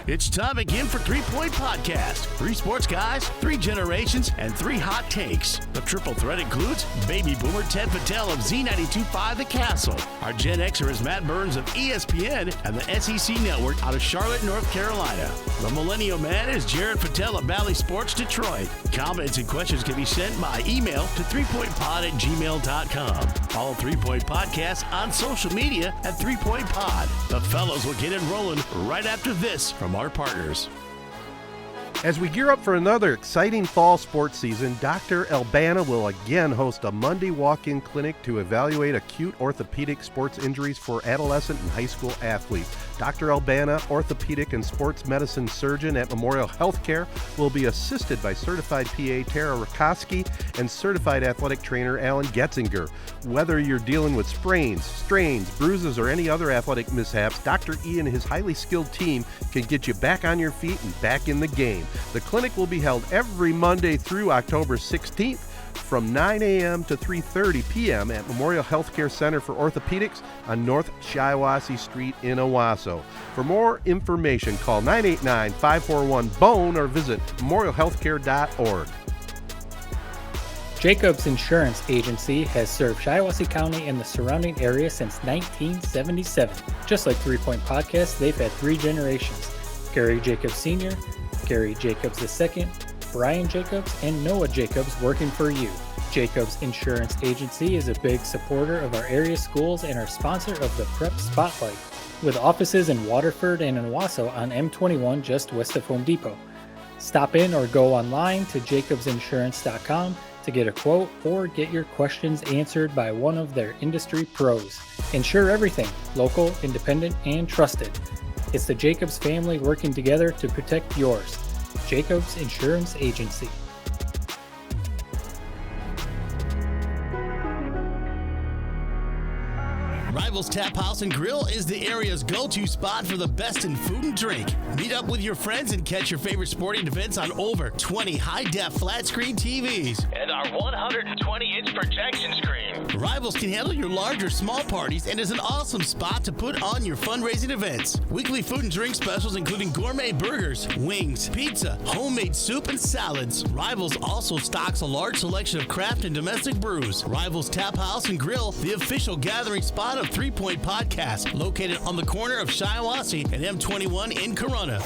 It's time again for 3 Point Podcast. 3 sports guys, 3 generations, and 3 hot takes. The triple threat includes baby boomer Ted Patel of Z92.5 The Castle. Our Gen Xer is Matt Burns of ESPN and the SEC Network out of Charlotte, North Carolina. The millennial man is Jared Patel of Bally Sports Detroit. Comments and questions can be sent by email to 3pointpod@gmail.com. Follow 3 Point Podcast on social media at 3 Point Pod. The fellows will get it rolling right after this from our partners. As we gear up for another exciting fall sports season, Dr. Albana will again host a Monday walk-in clinic to evaluate acute orthopedic sports injuries for adolescent and high school athletes. Dr. Albana, orthopedic and sports medicine surgeon at Memorial Healthcare, will be assisted by certified PA Tara Rakoski and certified athletic trainer Alan Getzinger. Whether you're dealing with sprains, strains, bruises, or any other athletic mishaps, Dr. E and his highly skilled team can get you back on your feet and back in the game. The clinic will be held every Monday through October 16th from 9 a.m. to 3:30 p.m. at Memorial Healthcare Center for Orthopedics on North Shiawassee Street in Owasso. For more information, call 989-541-BONE or visit memorialhealthcare.org. Jacobs Insurance Agency has served Shiawassee County and the surrounding area since 1977. Just like 3 Point Podcast, they've had 3 generations. Gary Jacobs Sr., Gary Jacobs II, Brian Jacobs, and Noah Jacobs working for you. Jacobs Insurance Agency is a big supporter of our area schools and our sponsor of the Prep Spotlight, with offices in Waterford and in Owasso on M21 just west of Home Depot. Stop in or go online to jacobsinsurance.com to get a quote or get your questions answered by one of their industry pros. Insure everything, local, independent, and trusted. It's the Jacobs family working together to protect yours. Jacobs Insurance Agency. Rivals Tap House and Grill is the area's go-to spot for the best in food and drink. Meet up with your friends and catch your favorite sporting events on over 20 high-def flat-screen TVs and our 120-inch projection screen. Rivals can handle your large or small parties and is an awesome spot to put on your fundraising events. Weekly food and drink specials including gourmet burgers, wings, pizza, homemade soup, and salads. Rivals also stocks a large selection of craft and domestic brews. Rivals Tap House and Grill, the official gathering spot of 3 Point Podcast, located on the corner of Shiawassee and M21 in Corunna.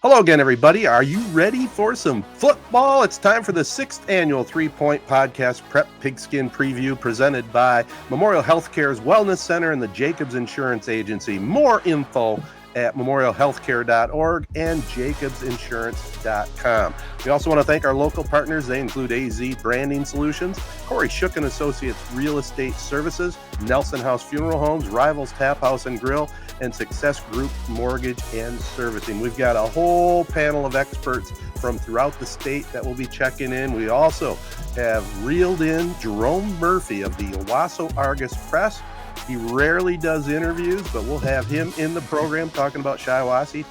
Hello again, everybody. Are you ready for some football? It's time for the 6th annual 3 Point Podcast Prep Pigskin Preview presented by Memorial Healthcare's Wellness Center and the Jacobs Insurance Agency. More info at memorialhealthcare.org and jacobsinsurance.com. We also want to thank our local partners. They include AZ Branding Solutions, Corey Shook and Associates Real Estate Services, Nelson House Funeral Homes, Rivals Tap House and Grill, and Success Group Mortgage and Servicing. We've got a whole panel of experts from throughout the state that will be checking in. We also have reeled in Jerome Murphy of the Owasso Argus Press. He rarely does interviews, but we'll have him in the program talking about Shiawassee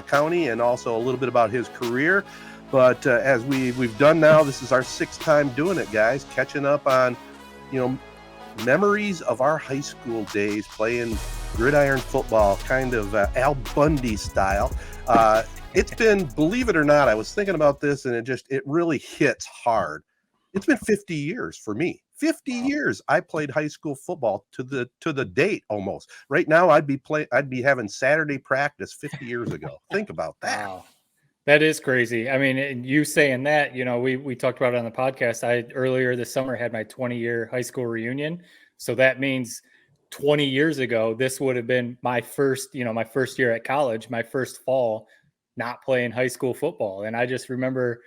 County and also a little bit about his career. But as we've done now, this is our 6th time doing it, guys, catching up on, memories of our high school days playing gridiron football, kind of Al Bundy style. It's been, believe it or not, I was thinking about this and it really hits hard. It's been 50 years for me. 50 years I played high school football to the date almost. Right now I'd be having Saturday practice 50 years ago. Think about that. Wow. That is crazy. I mean, you saying that, we talked about it on the podcast. I earlier this summer had my 20-year high school reunion. So that means 20 years ago, this would have been my first year at college, my first fall not playing high school football. And I just remember,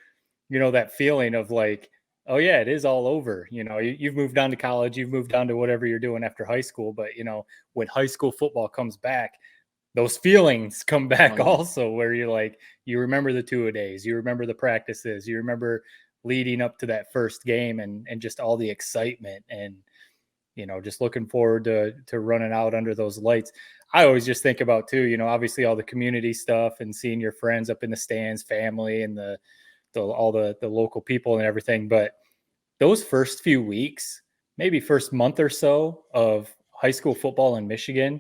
that feeling of like, oh yeah, it is all over. You've moved on to college, you've moved on to whatever you're doing after high school. But, when high school football comes back, those feelings come back also, where you're like, you remember the two-a-days, you remember the practices, you remember leading up to that first game and just all the excitement and, just looking forward to running out under those lights. I always just think about too, obviously all the community stuff and seeing your friends up in the stands, family, and all the local people and everything. But those first few weeks, maybe first month or so of high school football in Michigan,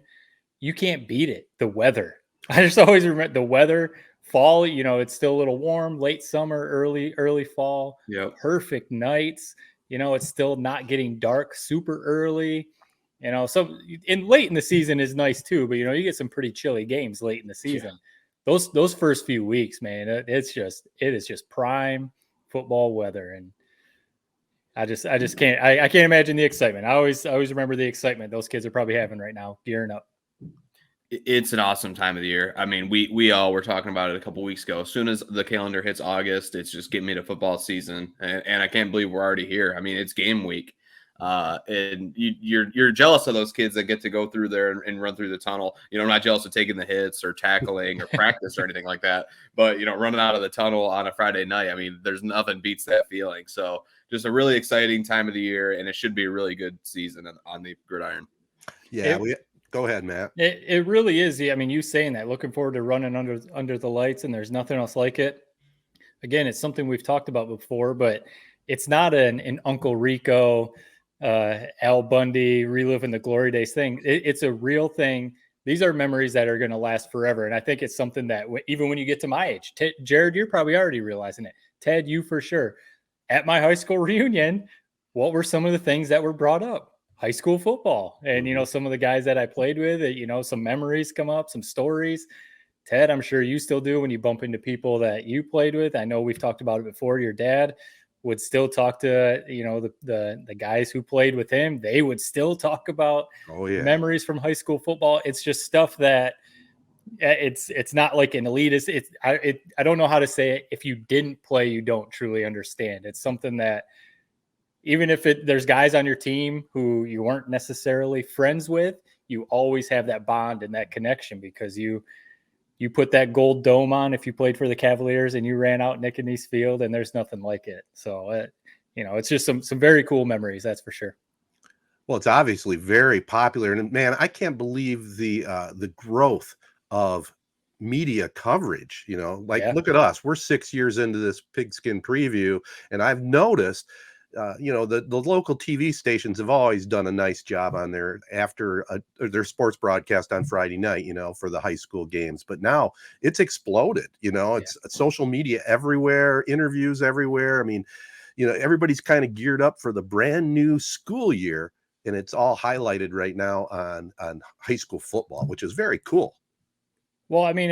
you can't beat it. The weather, I just always remember the weather, fall, it's still a little warm, late summer, early fall, Yep. perfect nights. It's still not getting dark super early. So late in the season is nice too, but you get some pretty chilly games late in the season. Yeah. Those first few weeks, man, it is just prime football weather, and I just can't I can't imagine the excitement. I always remember the excitement those kids are probably having right now, gearing up. It's an awesome time of the year. I mean, we all were talking about it a couple weeks ago. As soon as the calendar hits August, it's just getting me to football season, and I can't believe we're already here. I mean, it's game week. And you're jealous of those kids that get to go through there and run through the tunnel. I'm not jealous of taking the hits or tackling or practice or anything like that. But running out of the tunnel on a Friday night, I mean, there's nothing beats that feeling. So just a really exciting time of the year, and it should be a really good season on the gridiron. Yeah, go ahead, Matt. It really is. I mean, you saying that, looking forward to running under the lights, and there's nothing else like it. Again, it's something we've talked about before, but it's not an Uncle Rico, Al Bundy reliving the glory days thing. It's a real thing. These are memories that are going to last forever. And I think it's something that even when you get to my age, Jared, you're probably already realizing it. Ted, you for sure. At my high school reunion, what were some of the things that were brought up? High school football. And, some of the guys that I played with, some memories come up, some stories. Ted, I'm sure you still do when you bump into people that you played with. I know we've talked about it before. Your dad would still talk to, the guys who played with him. They would still talk about memories from high school football. It's just stuff that it's not like an elitist. I don't know how to say it. If you didn't play, you don't truly understand. It's something that even if there's guys on your team who you weren't necessarily friends with, you always have that bond and that connection because you put that gold dome on if you played for the Cavaliers and you ran out Nick and East Field, and there's nothing like it. So, it's just some very cool memories. That's for sure. Well, it's obviously very popular, and man, I can't believe the growth of media coverage. Look at us. We're 6 years into this Pigskin Preview, and I've noticed the local TV stations have always done a nice job on their sports broadcast on Friday night, for the high school games. But now it's exploded, it's social media everywhere, interviews everywhere. I mean, everybody's kind of geared up for the brand new school year, and it's all highlighted right now on high school football, which is very cool. Well, I mean,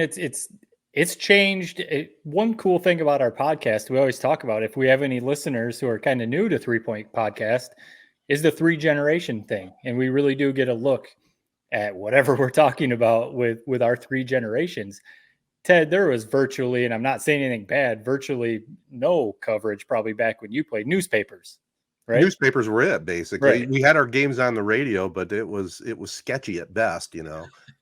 it's changed. One cool thing about our podcast, we always talk about, if we have any listeners who are kind of new to 3 Point Podcast, is the 3 generation thing. And we really do get a look at whatever we're talking about with our 3 generations. Ted, there was virtually, and I'm not saying anything bad, virtually no coverage probably back when you played. Newspapers, right? Newspapers were it, basically. Right. We had our games on the radio, but it was sketchy at best,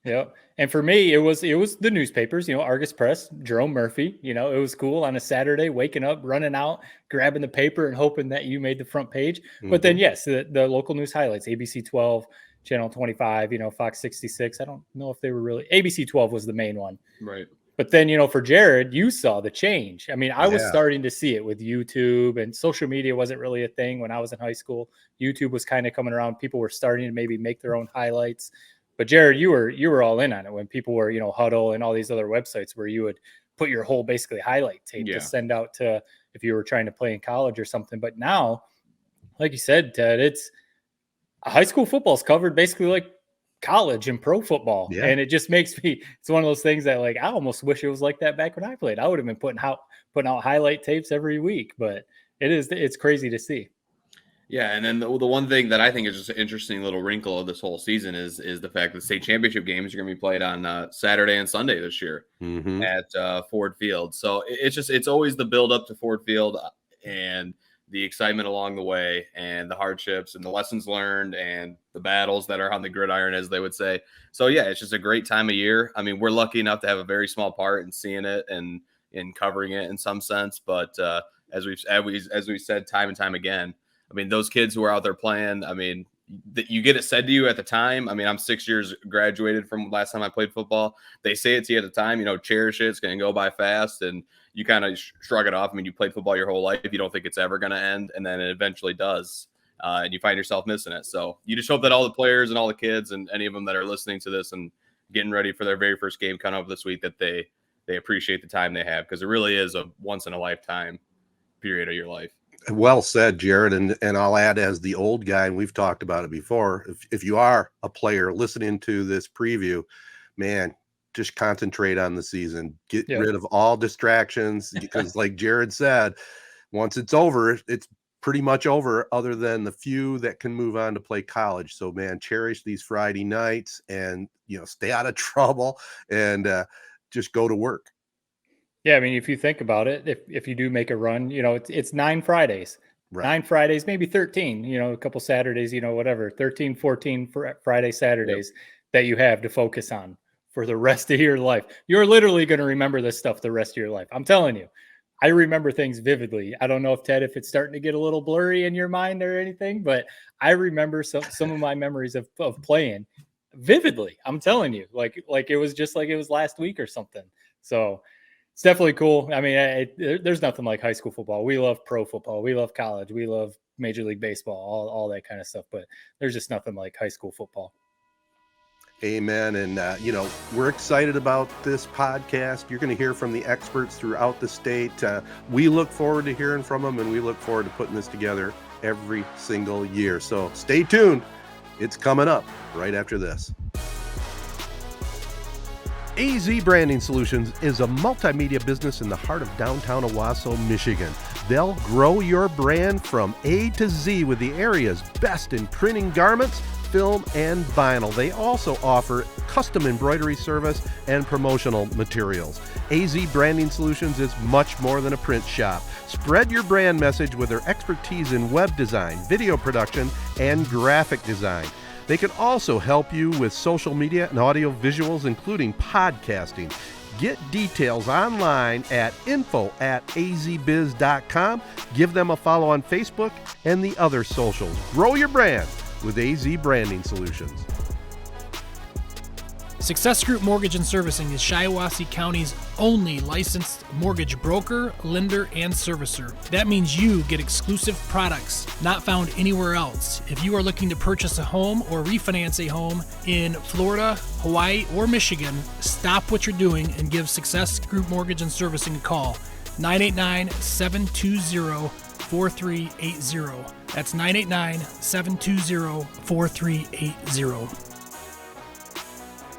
Yeah. And for me, it was the newspapers, Argus Press, Jerome Murphy, it was cool on a Saturday, waking up, running out, grabbing the paper and hoping that you made the front page. Mm-hmm. But then, yes, the local news highlights, ABC 12, Channel 25, Fox 66. I don't know if they were really, ABC 12 was the main one. Right. But then, for Jared, you saw the change. I mean, I was starting to see it with YouTube, and social media wasn't really a thing when I was in high school. YouTube was kind of coming around. People were starting to maybe make their own highlights. But Jared, you were all in on it when people were, Huddle and all these other websites where you would put your whole basically highlight tape to send out to if you were trying to play in college or something. But now, like you said, Ted, it's high school football is covered basically like college and pro football. Yeah. And it just makes me, it's one of those things that I almost wish it was like that back when I played. I would have been putting out highlight tapes every week, but it's crazy to see. Yeah, and then the one thing that I think is just an interesting little wrinkle of this whole season is the fact that state championship games are going to be played on Saturday and Sunday this year at Ford Field. So it's always the build up to Ford Field and the excitement along the way and the hardships and the lessons learned and the battles that are on the gridiron, as they would say. So yeah, it's just a great time of year. I mean, we're lucky enough to have a very small part in seeing it and in covering it in some sense. But as we've said time and time again, I mean, those kids who are out there playing, I mean, you get it said to you at the time. I mean, I'm 6 years graduated from last time I played football. They say it to you at the time, cherish it. It's going to go by fast. And you kind of shrug it off. I mean, you played football your whole life. You don't think it's ever going to end. And then it eventually does. And you find yourself missing it. So you just hope that all the players and all the kids and any of them that are listening to this and getting ready for their very first game coming up this week, that they appreciate the time they have, because it really is a once in a lifetime period of your life. Well said, Jared. And I'll add, as the old guy, and we've talked about it before, if you are a player listening to this preview, man, just concentrate on the season. Get rid of all distractions, because like Jared said, once it's over, it's pretty much over, other than the few that can move on to play college. So, man, cherish these Friday nights and, stay out of trouble and just go to work. Yeah, I mean, if you think about it, if you do make a run, it's 9 Fridays, right. 9 Fridays, maybe 13, a couple Saturdays, whatever, 13, 14 Friday, Saturdays that you have to focus on for the rest of your life. You're literally going to remember this stuff the rest of your life. I'm telling you, I remember things vividly. I don't know if Ted, if it's starting to get a little blurry in your mind or anything, but I remember some of my memories of playing vividly. I'm telling you, like it was just like it was last week or something. So it's definitely cool. I mean, there's nothing like high school football. We love pro football. We love college. We love Major League Baseball, all that kind of stuff. But there's just nothing like high school football. Amen. And, we're excited about this podcast. You're going to hear from the experts throughout the state. We look forward to hearing from them, and we look forward to putting this together every single year. So stay tuned. It's coming up right after this. AZ Branding Solutions is a multimedia business in the heart of downtown Owasso, Michigan. They'll grow your brand from A to Z with the area's best in printing garments, film, and vinyl. They also offer custom embroidery service and promotional materials. AZ Branding Solutions is much more than a print shop. Spread your brand message with their expertise in web design, video production, and graphic design. They can also help you with social media and audio visuals, including podcasting. Get details online at info@azbiz.com. Give them a follow on Facebook and the other socials. Grow your brand with AZ Branding Solutions. Success Group Mortgage and Servicing is Shiawassee County's only licensed mortgage broker, lender, and servicer. That means you get exclusive products not found anywhere else. If you are looking to purchase a home or refinance a home in Florida, Hawaii, or Michigan, stop what you're doing and give Success Group Mortgage and Servicing a call. 989-720-4380. That's 989-720-4380.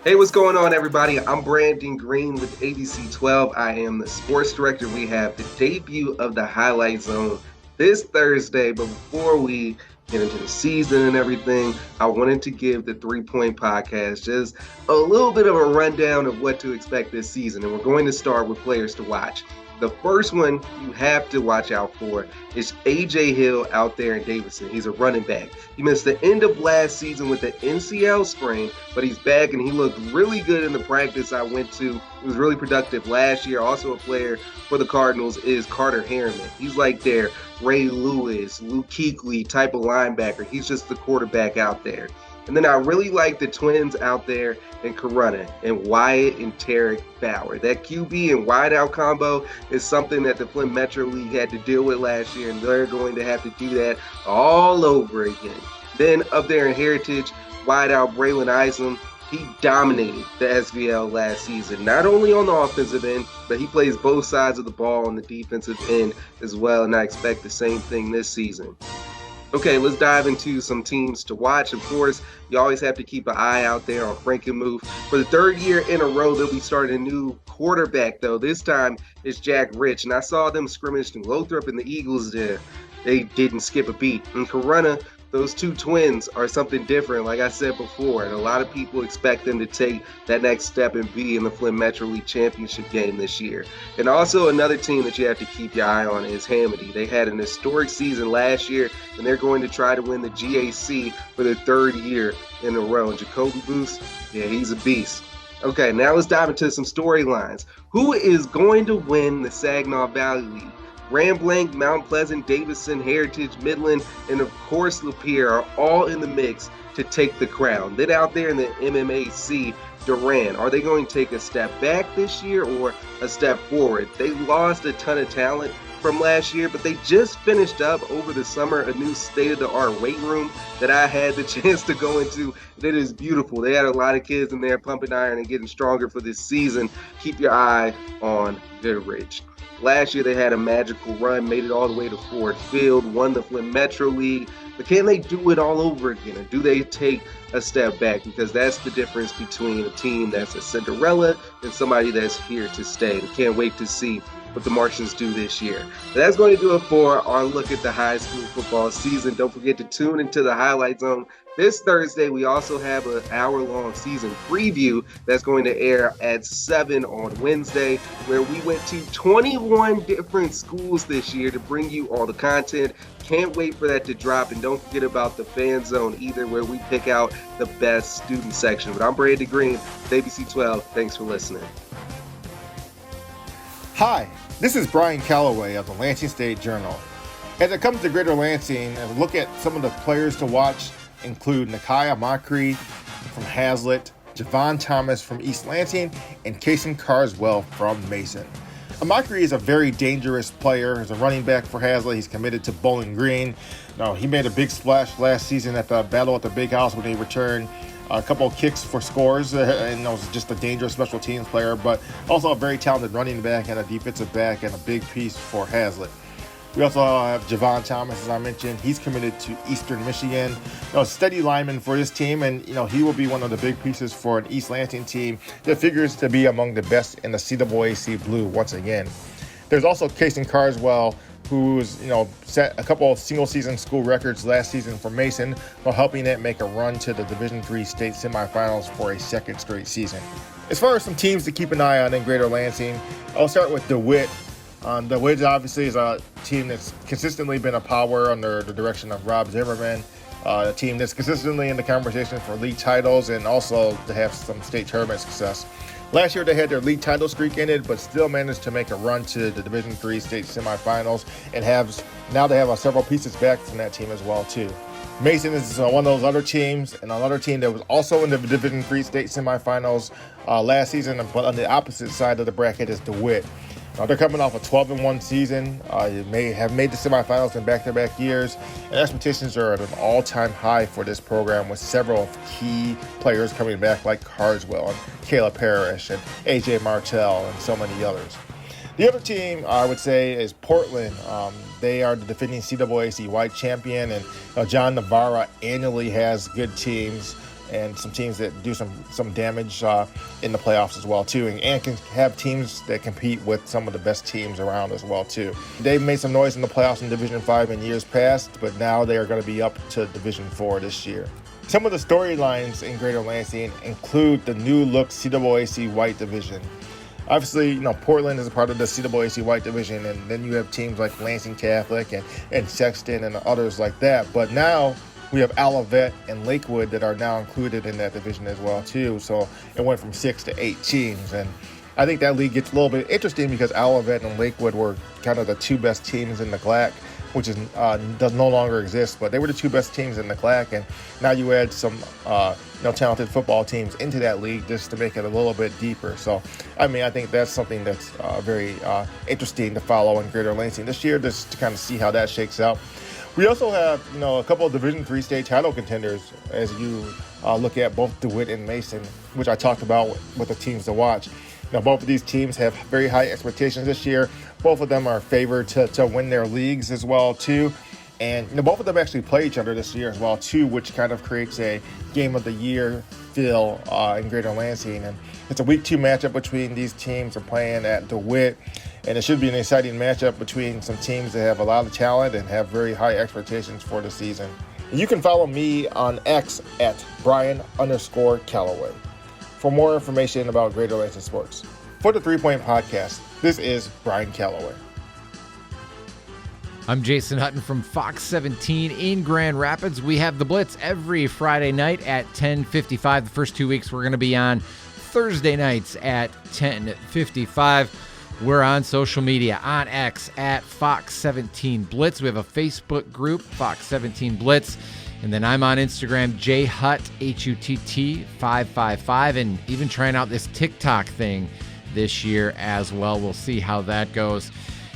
Hey, what's going on, everybody? I'm Brandon Green with ABC 12. I am the sports director. We have the debut of the Highlight Zone this Thursday. But before we get into the season and everything, I wanted to give the 3 Point Podcast just a little bit of a rundown of what to expect this season. And we're going to start with players to watch. The first one you have to watch out for is A.J. Hill out there in Davidson. He's a running back. He missed the end of last season with the MCL sprain, but he's back and he looked really good in the practice I went to. He was really productive last year. Also a player for the Cardinals is Carter Harriman. He's like their Ray Lewis, Luke Kuechly type of linebacker. He's just the quarterback out there. And then I really like the twins out there in Corunna and Wyatt and Tarek Bauer. That QB and wideout combo is something that the Flint Metro League had to deal with last year, and they're going to have to do that all over again. Then up there in Heritage, wideout Braylon Isom. He dominated the SVL last season, not only on the offensive end, but he plays both sides of the ball on the defensive end as well, and I expect the same thing this season. Okay, let's dive into some teams to watch. Of course, you always have to keep an eye out there on Frankenmuth. For the third year in a row, they'll be starting a new quarterback, though. This time, it's Jack Rich. And I saw them scrimmage in Lothrop and the Eagles there. They didn't skip a beat. In Corunna, those two twins are something different, like I said before. And a lot of people expect them to take that next step and be in the Flint Metro League Championship game this year. And also another team that you have to keep your eye on is Hamady. They had an historic season last year, and they're going to try to win the GAC for the third year in a row. And Jacoby Booth, yeah, he's a beast. Okay, now let's dive into some storylines. Who is going to win the Saginaw Valley League? Grand Blanc, Mount Pleasant, Davidson, Heritage, Midland, and of course Lapeer are all in the mix to take the crown. Then out there in the MMAC, Durant, are they going to take a step back this year or a step forward? They lost a ton of talent, from last year, but they just finished up over the summer a new state-of-the-art weight room that I had the chance to go into. It is beautiful. They had a lot of kids in there pumping iron and getting stronger for this season. Keep your eye on Goodrich. Last year, they had a magical run, made it all the way to Ford Field, won the Flint Metro League. But can they do it all over again? Or do they take a step back? Because that's the difference between a team that's a Cinderella and somebody that's here to stay. We can't wait to see what the Martians do this year. But that's going to do it for our look at the high school football season. Don't forget to tune into the Highlight Zone. This Thursday, we also have an hour-long season preview that's going to air at 7 on Wednesday, where we went to 21 different schools this year to bring you all the content. Can't wait for that to drop, and don't forget about the Fan Zone either, where we pick out the best student section. But I'm Brandon Green, ABC 12. Thanks for listening. Hi, this is Brian Calloway of the Lansing State Journal. As it comes to Greater Lansing, and look at some of the players to watch include Nakia Makri from Hazlitt, Javon Thomas from East Lansing, and Kason Carswell from Mason. Amakri is a very dangerous player. As a running back for Hazlitt, he's committed to Bowling Green. Now, he made a big splash last season at the Battle at the Big House when he returned a couple of kicks for scores, and was just a dangerous special teams player, but also a very talented running back and a defensive back and a big piece for Hazlitt. We also have Javon Thomas, as I mentioned. He's committed to Eastern Michigan. Steady lineman for this team, and he will be one of the big pieces for an East Lansing team that figures to be among the best in the CAAC Blue once again. There's also Kason Carswell, who's set a couple of single-season school records last season for Mason, while helping it make a run to the Division III state semifinals for a second straight season. As far as some teams to keep an eye on in Greater Lansing, I'll start with DeWitt. DeWitt obviously is a team that's consistently been a power under the direction of Rob Zimmerman, a team that's consistently in the conversation for league titles and also to have some state tournament success. Last year they had their league title streak ended, but still managed to make a run to the Division III state semifinals, and now they have several pieces back from that team as well too. Mason is one of those other teams, and another team that was also in the Division III state semifinals last season, but on the opposite side of the bracket is DeWitt. They're coming off a 12-1 season. They may have made the semifinals in back-to-back years, and expectations are at an all-time high for this program, with several key players coming back like Carswell and Caleb Parrish and AJ Martell and so many others. The other team I would say is Portland. They are the defending CAAC White champion, and John Navarra annually has good teams and some teams that do some damage in the playoffs as well too, and can have teams that compete with some of the best teams around as well too. They've made some noise in the playoffs in Division 5 in years past, but now they are going to be up to Division 4 this year. Some of the storylines in Greater Lansing include the new look CAAC White division. Obviously, Portland is a part of the CAAC White division, and then you have teams like Lansing Catholic and Sexton and others like that. But now we have Olivet and Lakewood that are now included in that division as well too. So it went from 6 to 8 teams, and I think that league gets a little bit interesting because Olivet and Lakewood were kind of the two best teams in the GLAC, which does no longer exist, but they were the two best teams in the GLAC, and now you add some talented football teams into that league just to make it a little bit deeper. So I think that's something that's very interesting to follow in Greater Lansing this year, just to kind of see how that shakes out. We also have a couple of Division III state title contenders as you look at both DeWitt and Mason, which I talked about with the teams to watch. Now, both of these teams have very high expectations this year. Both of them are favored to win their leagues as well too. And both of them actually play each other this year as well too, which kind of creates a game of the year feel in Greater Lansing. And it's a week 2 matchup between these teams. Are playing at DeWitt, and it should be an exciting matchup between some teams that have a lot of talent and have very high expectations for the season. You can follow me on X at Brian_Calloway for more information about Greater Lansing sports. For the 3 Point Podcast, this is Brian Calloway. I'm Jason Hutton from Fox 17 in Grand Rapids. We have the Blitz every Friday night at 10:55. The first 2 weeks we're going to be on Thursday nights at 10:55. We're on social media, on X at Fox 17 Blitz. We have a Facebook group, Fox 17 Blitz. And then I'm on Instagram, JHutt, HUTT 555, and even trying out this TikTok thing this year as well. We'll see how that goes.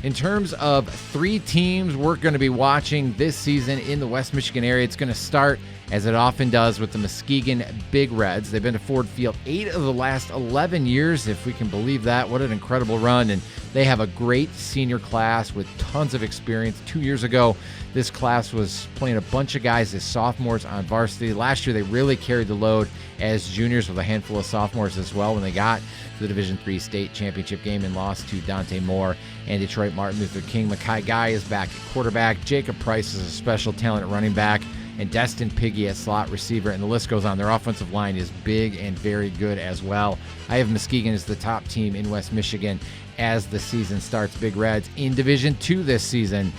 In terms of 3 teams we're going to be watching this season in the West Michigan area, it's going to start, as it often does, with the Muskegon Big Reds. They've been to Ford Field 8 of the last 11 years, if we can believe that. What an incredible run. And they have a great senior class with tons of experience. 2 years ago, this class was playing a bunch of guys as sophomores on varsity. Last year, they really carried the load as juniors with a handful of sophomores as well when they got to the Division III state championship game and lost to Dante Moore and Detroit Martin Luther King. Makai Guy is back at quarterback. Jacob Price is a special talent at running back, and Destin Piggy at slot receiver, and the list goes on. Their offensive line is big and very good as well. I have Muskegon as the top team in West Michigan as the season starts. Big Reds in Division II this season,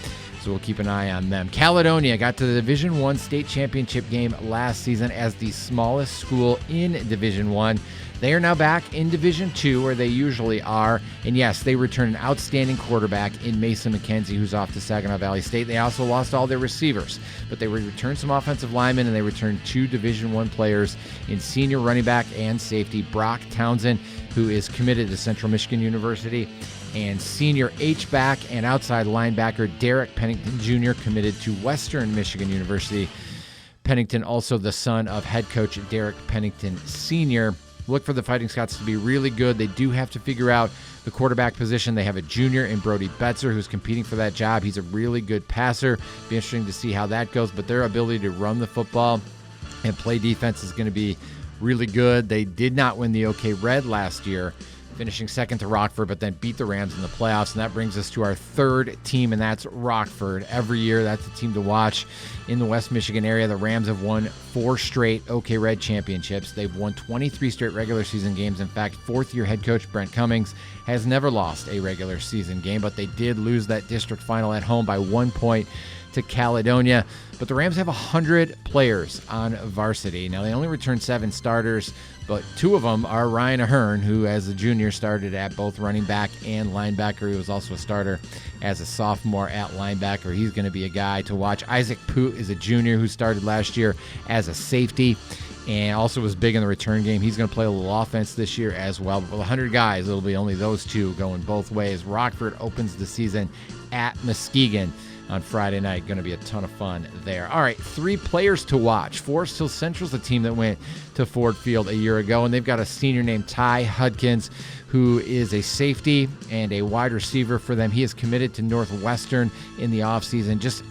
so we'll keep an eye on them. Caledonia got to the Division I state championship game last season as the smallest school in Division I. They are now back in Division II, where they usually are. And yes, they return an outstanding quarterback in Mason McKenzie, who's off to Saginaw Valley State. They also lost all their receivers, but they returned some offensive linemen, and they returned 2 Division I players in senior running back and safety, Brock Townsend, who is committed to Central Michigan University, and senior H-back and outside linebacker Derek Pennington Jr., committed to Western Michigan University. Pennington, also the son of head coach Derek Pennington Sr. Look for the Fighting Scots to be really good. They do have to figure out the quarterback position. They have a junior in Brody Betzer who's competing for that job. He's a really good passer. Be interesting to see how that goes, but their ability to run the football and play defense is going to be really good. They did not win the OK Red last year, finishing second to Rockford, but then beat the Rams in the playoffs. And that brings us to our 3rd team, and that's Rockford. Every year, that's a team to watch in the West Michigan area. The Rams have won 4 straight OK Red championships. They've won 23 straight regular season games. In fact, 4th-year head coach Brent Cummings has never lost a regular season game, but they did lose that district final at home by 1 point to Caledonia. But the Rams have 100 players on varsity. Now, they only returned 7 starters, but 2 of them are Ryan Ahern, who as a junior started at both running back and linebacker. He was also a starter as a sophomore at linebacker. He's going to be a guy to watch. Isaac Poot is a junior who started last year as a safety and also was big in the return game. He's going to play a little offense this year as well. But with 100 guys, it'll be only those 2 going both ways. Rockford opens the season at Muskegon on Friday night. Going to be a ton of fun there. All right, 3 players to watch. Forest Hill Central's the team that went to Ford Field a year ago, and they've got a senior named Ty Hudkins, who is a safety and a wide receiver for them. He is committed to Northwestern in the offseason. Just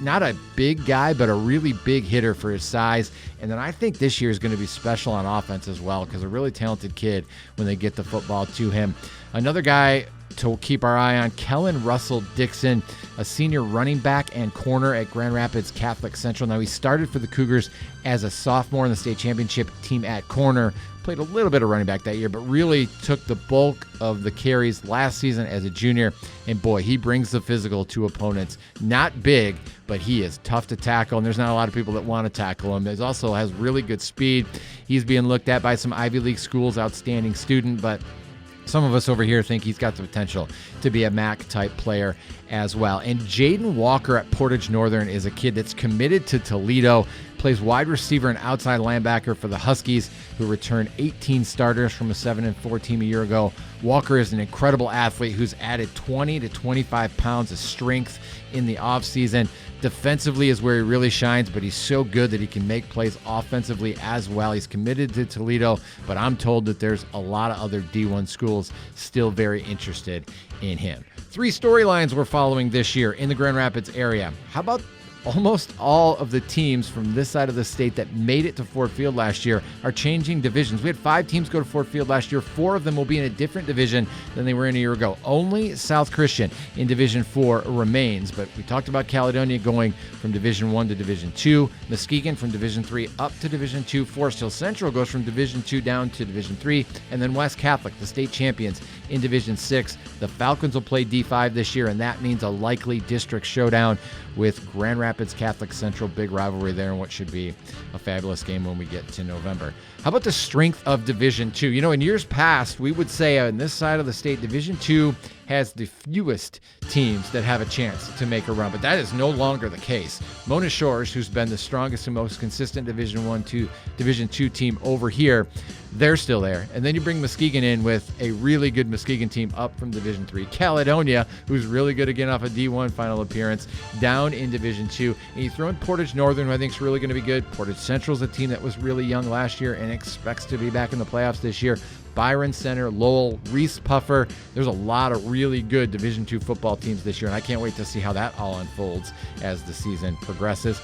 not a big guy, but a really big hitter for his size. And then I think this year is going to be special on offense as well, because a really talented kid when they get the football to him. Another guy to keep our eye on, Kellen Russell Dixon, a senior running back and corner at Grand Rapids Catholic Central. Now, he started for the Cougars as a sophomore in the state championship team at corner, played a little bit of running back that year, but really took the bulk of the carries last season as a junior. And boy, he brings the physical to opponents. Not big, but he is tough to tackle, and there's not a lot of people that want to tackle him. He also has really good speed. He's being looked at by some Ivy League schools, outstanding student, but some of us over here think he's got the potential to be a MAC-type player as well. And Jaden Walker at Portage Northern is a kid that's committed to Toledo, plays wide receiver and outside linebacker for the Huskies, who returned 18 starters from a 7-4 team a year ago. Walker is an incredible athlete who's added 20 to 25 pounds of strength in the offseason. Defensively is where he really shines, but he's so good that he can make plays offensively as well. He's committed to Toledo, but I'm told that there's a lot of other D1 schools still very interested in him. 3 storylines we're following this year in the Grand Rapids area. How about almost all of the teams from this side of the state that made it to Ford Field last year are changing divisions? We had 5 teams go to Ford Field last year. 4 of them will be in a different division than they were in a year ago. Only South Christian in Division 4 remains, but we talked about Caledonia going from Division 1 to Division 2, Muskegon from Division 3 up to Division 2, Forest Hill Central goes from Division 2 down to Division 3, and then West Catholic, the state champions, in Division 6. The Falcons will play D5 this year, and that means a likely district showdown with Grand Rapids Catholic Central. Big rivalry there, and what should be a fabulous game when we get to November. How about the strength of Division 2? You know, in years past, we would say on this side of the state, Division 2 has the fewest teams that have a chance to make a run, but that is no longer the case. Mona Shores, who's been the strongest and most consistent Division II team over here, they're still there. And then you bring Muskegon in with a really good Muskegon team up from Division III. Caledonia, who's really good again off a D1 final appearance, down in Division II. And you throw in Portage Northern, who I think is really going to be good. Portage Central's a team that was really young last year and expects to be back in the playoffs this year. Byron Center, Lowell, Reese Puffer. There's a lot of really good Division II football teams this year, and I can't wait to see how that all unfolds as the season progresses.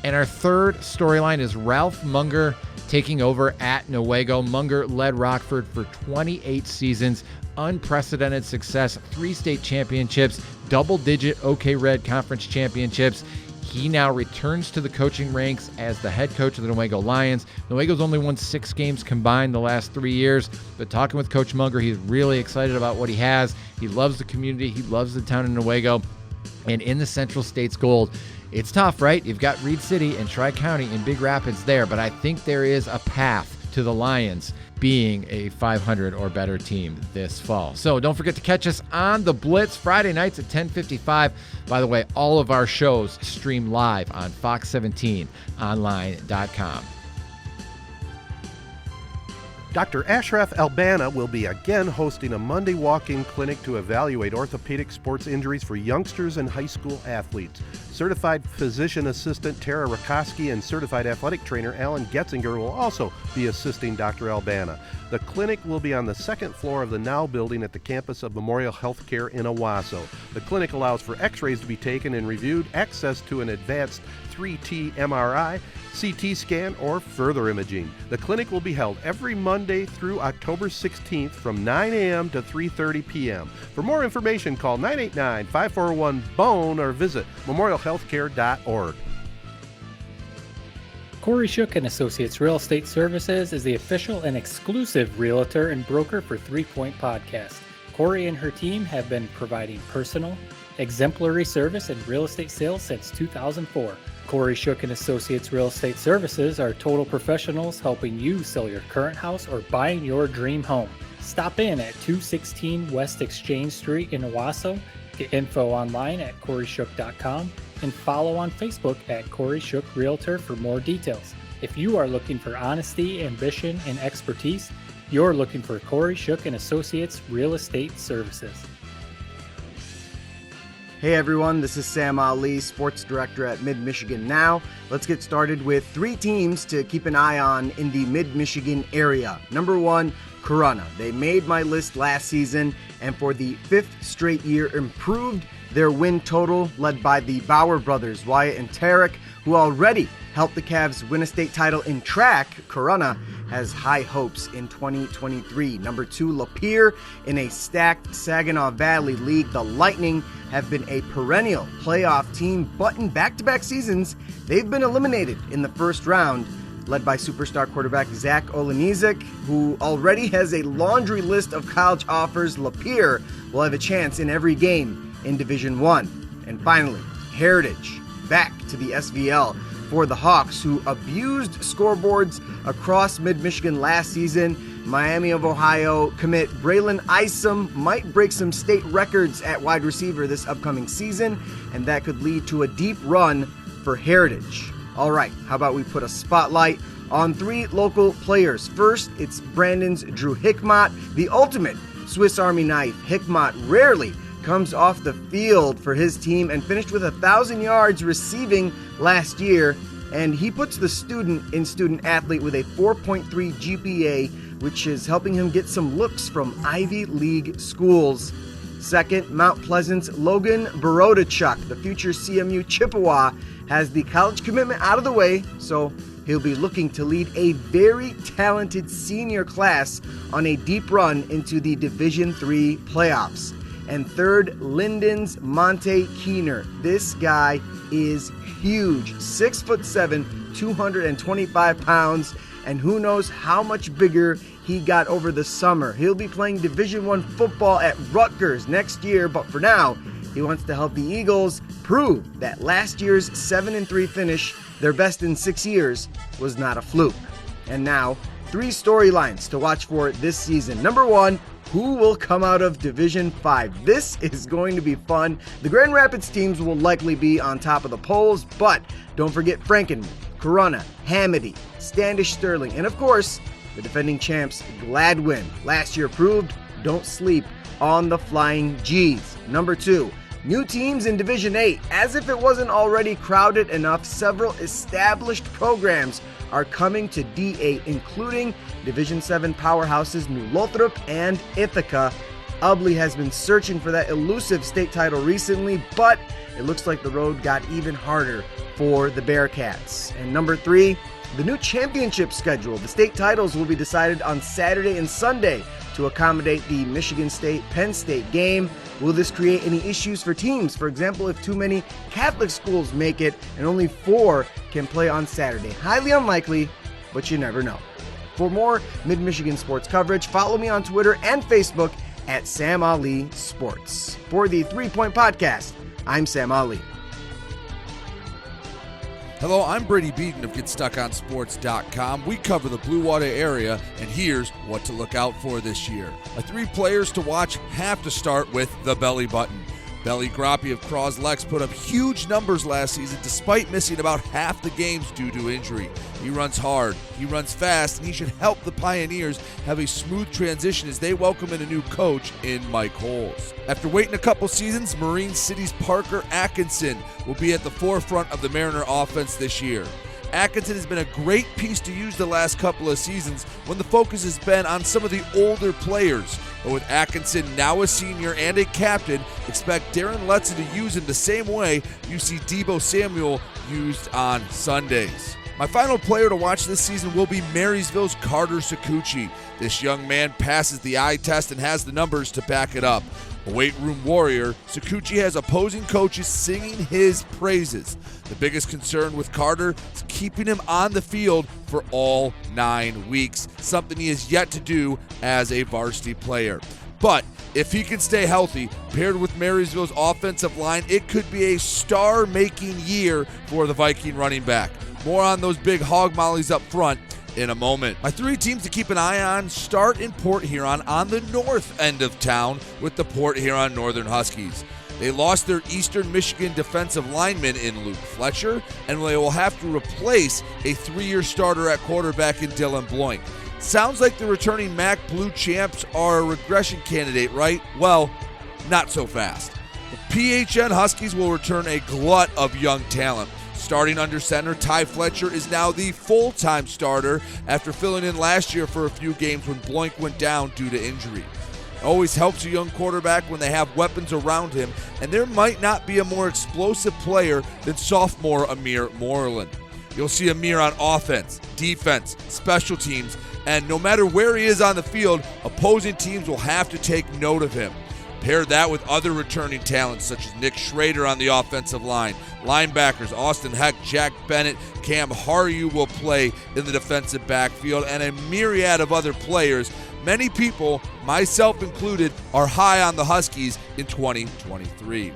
And our third storyline is Ralph Munger taking over at Newaygo. Munger led Rockford for 28 seasons, unprecedented success, 3 state championships, double-digit OK Red Conference championships. He now returns to the coaching ranks as the head coach of the Newaygo Lions. Newaygo's only won 6 games combined the last 3 years, but talking with Coach Munger, he's really excited about what he has. He loves the community. He loves the town of Newaygo. And in the Central States Gold, it's tough, right? You've got Reed City and Tri-County and Big Rapids there, but I think there is a path to the Lions being a 500 or better team this fall. So don't forget to catch us on The Blitz Friday nights at 10:55. By the way, all of our shows stream live on fox17online.com. Dr. Ashraf Albana will be again hosting a Monday walk-in clinic to evaluate orthopedic sports injuries for youngsters and high school athletes. Certified physician assistant Tara Rakoski and certified athletic trainer Alan Getzinger will also be assisting Dr. Albana. The clinic will be on the 2nd floor of the Now building at the campus of Memorial Healthcare in Owasso. The clinic allows for x-rays to be taken and reviewed, access to an advanced 3T MRI, CT scan, or further imaging. The clinic will be held every Monday through October 16th from 9 a.m. to 3:30 p.m. For more information, call 989-541-BONE or visit memorialhealthcare.org. Corey Shook & Associates Real Estate Services is the official and exclusive realtor and broker for 3 Point Podcast. Corey and her team have been providing personal, exemplary service in real estate sales since 2004. Corey Shook & Associates Real Estate Services are total professionals helping you sell your current house or buying your dream home. Stop in at 216 West Exchange Street in Owasso. Get info online at CoreyShook.com and follow on Facebook at Corey Shook Realtor for more details. If you are looking for honesty, ambition, and expertise, you're looking for Corey Shook & Associates Real Estate Services. Hey everyone, this is Sam Ali, Sports Director at Mid-Michigan Now. Let's get started with 3 teams to keep an eye on in the Mid-Michigan area. Number 1, Corunna. They made my list last season and for the 5th straight year improved their win total, led by the Bauer brothers, Wyatt and Tarek, who already helped the Cavs win a state title in track. Corunna has high hopes in 2023. Number 2, Lapeer. In a stacked Saginaw Valley League, the Lightning have been a perennial playoff team, but in back-to-back seasons, they've been eliminated in the first round, led by superstar quarterback Zach Olenizik, who already has a laundry list of college offers. Lapeer will have a chance in every game in Division I. And finally, Heritage, back to the SVL for the Hawks, who abused scoreboards across Mid-Michigan last season. Miami of Ohio commit Braylon Isom might break some state records at wide receiver this upcoming season, and that could lead to a deep run for Heritage. All right, how about we put a spotlight on 3 local players. First, it's Brandon's Drew Hickmott, the ultimate Swiss Army knife. Hickmott rarely comes off the field for his team and finished with 1,000 yards receiving last year, and he puts the student athlete with a 4.3 GPA, which is helping him get some looks from Ivy League schools. Second, Mount Pleasant's Logan Borodachuk, the future CMU Chippewa, has the college commitment out of the way, so he'll be looking to lead a very talented senior class on a deep run into the Division III playoffs. And third, Linden's Monte Keener. This guy is huge, 6'7", 225 pounds, and who knows how much bigger he got over the summer. He'll be playing Division I football at Rutgers next year, but for now, he wants to help the Eagles prove that last year's 7-3 finish, their best in 6 years, was not a fluke. And now, 3 storylines to watch for this season. Number 1, who will come out of Division 5. This is going to be fun. The Grand Rapids teams will likely be on top of the polls, but don't forget Frankenmuth, Corunna, Hamady, Standish Sterling, and of course, the defending champs Gladwin. Last year proved, don't sleep on the Flying G's. Number 2, new teams in Division 8. As if it wasn't already crowded enough, several established programs are coming to D8, including Division 7 powerhouses New Lothrop and Ithaca. Ubly has been searching for that elusive state title recently, but it looks like the road got even harder for the Bearcats. And number 3, the new championship schedule. The state titles will be decided on Saturday and Sunday to accommodate the Michigan State-Penn State game. Will this create any issues for teams? For example, if too many Catholic schools make it and only 4 can play on Saturday. Highly unlikely, but you never know. For more Mid-Michigan sports coverage, follow me on Twitter and Facebook at Sam Ali Sports. For the 3 Point Podcast, I'm Sam Ali. Hello, I'm Brady Beaton of GetStuckOnSports.com. We cover the Blue Water area, and here's what to look out for this year. My 3 players to watch have to start with the belly button. Belly Groppe of Croslex put up huge numbers last season despite missing about half the games due to injury. He runs hard, he runs fast, and he should help the Pioneers have a smooth transition as they welcome in a new coach in Mike Holes. After waiting a couple seasons, Marine City's Parker Atkinson will be at the forefront of the Mariner offense this year. Atkinson has been a great piece to use the last couple of seasons when the focus has been on some of the older players. But with Atkinson now a senior and a captain, expect Darren Letson to use him the same way you see Deebo Samuel used on Sundays. My final player to watch this season will be Marysville's Carter Sakuchi. This young man passes the eye test and has the numbers to back it up. A weight room warrior, Sakuchi has opposing coaches singing his praises. The biggest concern with Carter is keeping him on the field for all 9 weeks, something he has yet to do as a varsity player. But if he can stay healthy, paired with Marysville's offensive line, it could be a star-making year for the Viking running back. More on those big hog mollies up front in a moment. My 3 teams to keep an eye on start in Port Huron on the north end of town with the Port Huron Northern Huskies. They lost their Eastern Michigan defensive lineman in Luke Fletcher, and they will have to replace a 3-year starter at quarterback in Dylan Bloink. Sounds like the returning MAC Blue Champs are a regression candidate, right? Well, not so fast. The PHN Huskies will return a glut of young talent. Starting under center, Ty Fletcher is now the full-time starter after filling in last year for a few games when Bloink went down due to injury. It always helps a young quarterback when they have weapons around him, and there might not be a more explosive player than sophomore Amir Moreland. You'll see Amir on offense, defense, special teams, and no matter where he is on the field, opposing teams will have to take note of him. Pair that with other returning talents such as Nick Schrader on the offensive line. Linebackers Austin Heck, Jack Bennett, Cam Haryu will play in the defensive backfield, and a myriad of other players. Many people, myself included, are high on the Huskies in 2023.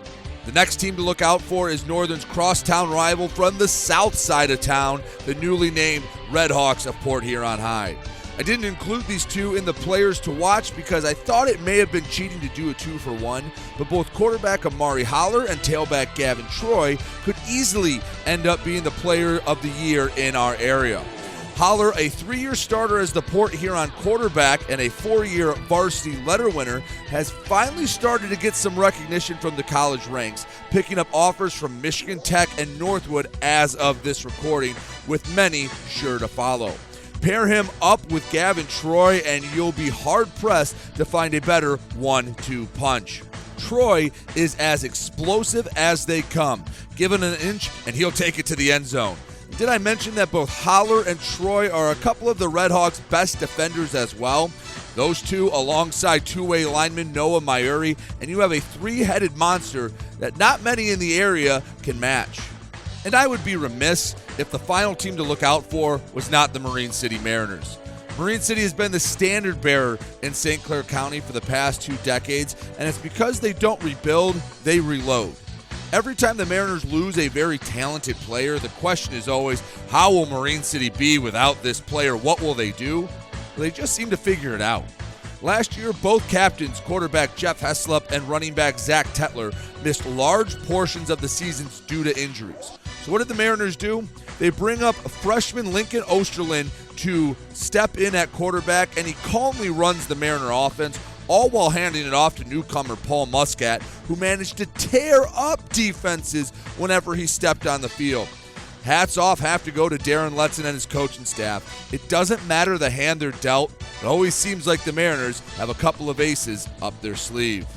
The next team to look out for is Northern's crosstown rival from the south side of town, the newly named Red Hawks of Port Huron High. I didn't include these 2 in the players to watch because I thought it may have been cheating to do a 2-for-1, but both quarterback Amari Holler and tailback Gavin Troy could easily end up being the player of the year in our area. Holler, a 3-year starter as the Port Huron quarterback and a 4-year varsity letter winner, has finally started to get some recognition from the college ranks, picking up offers from Michigan Tech and Northwood as of this recording, with many sure to follow. Pair him up with Gavin Troy and you'll be hard-pressed to find a better 1-2 punch. Troy is as explosive as they come. Given an inch and he'll take it to the end zone. Did I mention that both Holler and Troy are a couple of the Red Hawks' best defenders as well? Those 2 alongside 2-way lineman Noah Mayuri, and you have a 3-headed monster that not many in the area can match. And I would be remiss if the final team to look out for was not the Marine City Mariners. Marine City has been the standard bearer in St. Clair County for the past 2 decades, and it's because they don't rebuild, they reload. Every time the Mariners lose a very talented player, the question is always, how will Marine City be without this player? What will they do? Well, they just seem to figure it out. Last year, both captains, quarterback Jeff Heslop and running back Zach Tetler, missed large portions of the seasons due to injuries. So what did the Mariners do? They bring up freshman Lincoln Osterlin to step in at quarterback, and he calmly runs the Mariner offense, all while handing it off to newcomer Paul Muscat, who managed to tear up defenses whenever he stepped on the field. Hats off have to go to Darren Letson and his coaching staff. It doesn't matter the hand they're dealt. It always seems like the Mariners have a couple of aces up their sleeve.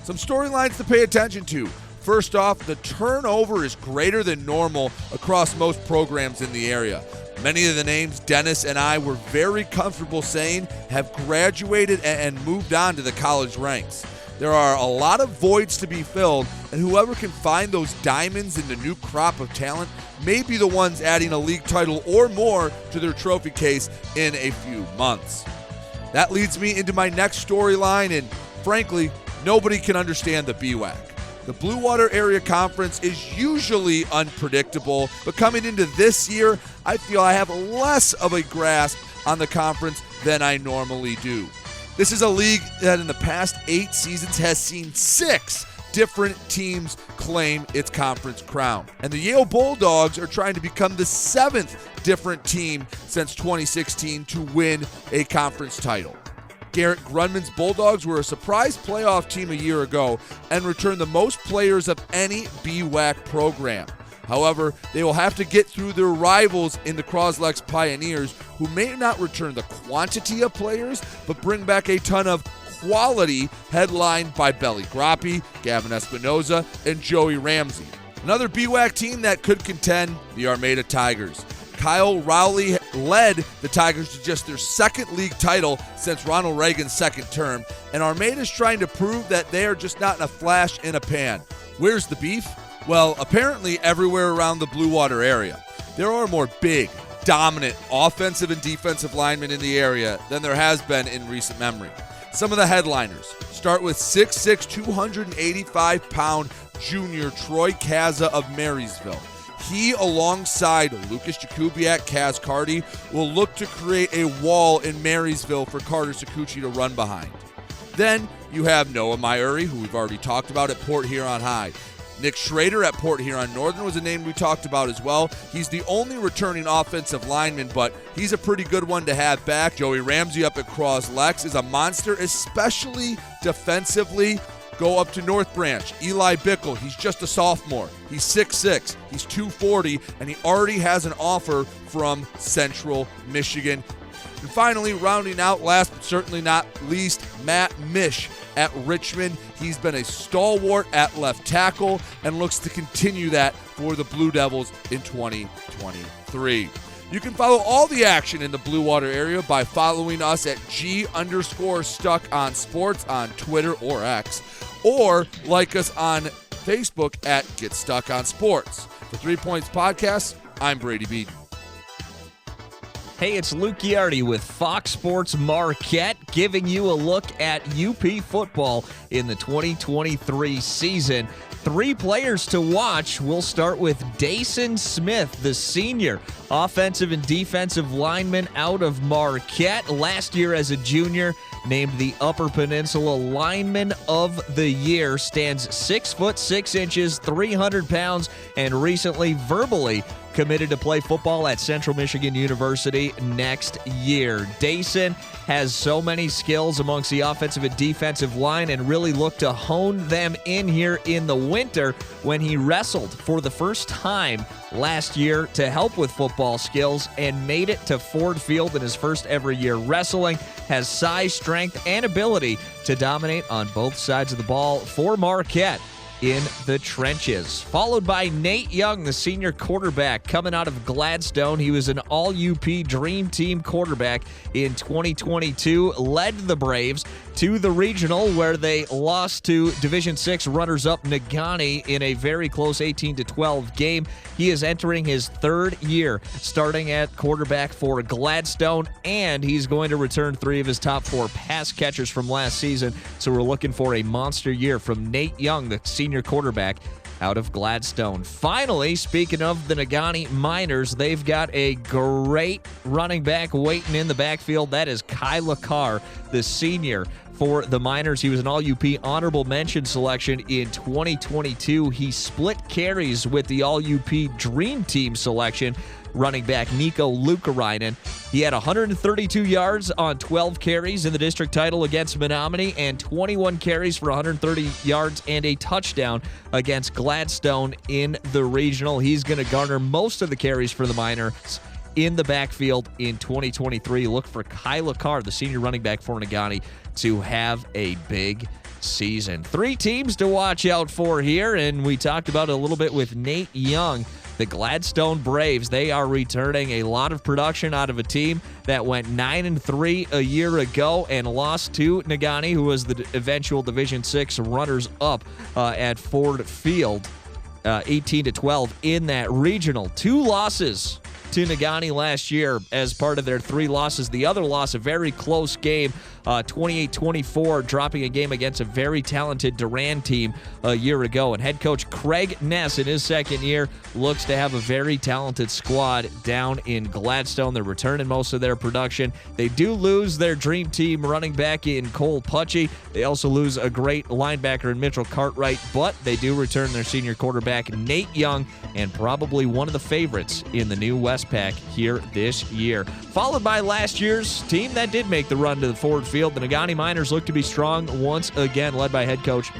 Some storylines to pay attention to. First off, the turnover is greater than normal across most programs in the area. Many of the names Dennis and I were very comfortable saying have graduated and moved on to the college ranks. There are a lot of voids to be filled, and whoever can find those diamonds in the new crop of talent may be the ones adding a league title or more to their trophy case in a few months. That leads me into my next storyline, and frankly, nobody can understand the BWAC. The Blue Water Area Conference is usually unpredictable, but coming into this year, I feel I have less of a grasp on the conference than I normally do. This is a league that in the past 8 seasons has seen 6 different teams claim its conference crown. And the Yale Bulldogs are trying to become the 7th different team since 2016 to win a conference title. Garrett Grunman's Bulldogs were a surprise playoff team a year ago and returned the most players of any BWAC program. However, they will have to get through their rivals in the Croslex Pioneers, who may not return the quantity of players, but bring back a ton of quality, headlined by Belly Grappi, Gavin Espinoza, and Joey Ramsey. Another BWAC team that could contend, the Armada Tigers. Kyle Rowley led the Tigers to just their 2nd league title since Ronald Reagan's 2nd term, and Armada's trying to prove that they are just not in a flash in a pan. Where's the beef? Well, apparently everywhere around the Blue Water area. There are more big, dominant offensive and defensive linemen in the area than there has been in recent memory. Some of the headliners start with 6'6", 285-pound junior Troy Kaza of Marysville. He, alongside Lucas Jakubiak, Kaz Carty, will look to create a wall in Marysville for Carter Sakuchi to run behind. Then you have Noah Myuri, who we've already talked about at Port Huron High. Nick Schrader at Port Huron Northern was a name we talked about as well. He's the only returning offensive lineman, but he's a pretty good one to have back. Joey Ramsey up at Croslex is a monster, especially defensively. Go up to North Branch. Eli Bickle, he's just a sophomore. He's 6'6", he's 240, and he already has an offer from Central Michigan. And finally, rounding out, last but certainly not least, Matt Mish at Richmond. He's been a stalwart at left tackle and looks to continue that for the Blue Devils in 2023. You can follow all the action in the Blue Water area by following us at G_StuckOnSports on Twitter or X, or like us on Facebook at Get Stuck on Sports. For 3 Points Podcast, I'm Brady Beaton. Hey, it's Luke Giardi with Fox Sports Marquette, giving you a look at UP football in the 2023 season. 3 players to watch. We'll start with Dason Smith, the senior offensive and defensive lineman out of Marquette. Last year as a junior, named the Upper Peninsula Lineman of the Year. Stands 6'6", 300 pounds, and recently verbally committed to play football at Central Michigan University next year. Dason has so many skills amongst the offensive and defensive line and really looked to hone them in here in the winter when he wrestled for the first time last year to help with football skills and made it to Ford Field in his first ever year wrestling. Has size, strength, and ability to dominate on both sides of the ball for Marquette in the trenches. Followed by Nate Young, the senior quarterback coming out of Gladstone. He was an all-UP Dream Team quarterback in 2022, led the Braves to the regional where they lost to Division VI runners-up Negaunee in a very close 18-12 game. He is entering his 3rd year starting at quarterback for Gladstone, and he's going to return 3 of his top 4 pass catchers from last season. So we're looking for a monster year from Nate Young, the senior quarterback out of Gladstone. Finally, speaking of the Negaunee Miners, they've got a great running back waiting in the backfield. That is Kyla Carr, the senior for the Miners. He was an All-UP honorable mention selection in 2022. He split carries with the All-UP Dream Team selection, running back Nico Lukarainen. He had 132 yards on 12 carries in the district title against Menominee and 21 carries for 130 yards and a touchdown against Gladstone in the regional. He's going to garner most of the carries for the Miners in the backfield in 2023. Look for Kyla Carr, the senior running back for Negaunee, to have a big season. 3 teams to watch out for here, and we talked about it a little bit with Nate Young. The Gladstone Braves, they are returning a lot of production out of a team that went 9-3 a year ago and lost to Negaunee, who was the eventual Division VI runners-up at Ford Field, 18-12 in that regional. 2 losses to Negaunee last year as part of their 3 losses. The other loss, a very close game, 28-24, dropping a game against a very talented Durand team a year ago. And head coach Craig Ness, in his second year, looks to have a very talented squad down in Gladstone. They're returning most of their production. They do lose their dream team running back in Cole Pucci. They also lose a great linebacker in Mitchell Cartwright, but they do return their senior quarterback, Nate Young, and probably one of the favorites in the new Westpac here this year. Followed by last year's team that did make the run to the Ford Field. The Negaunee Miners look to be strong once again, led by head coach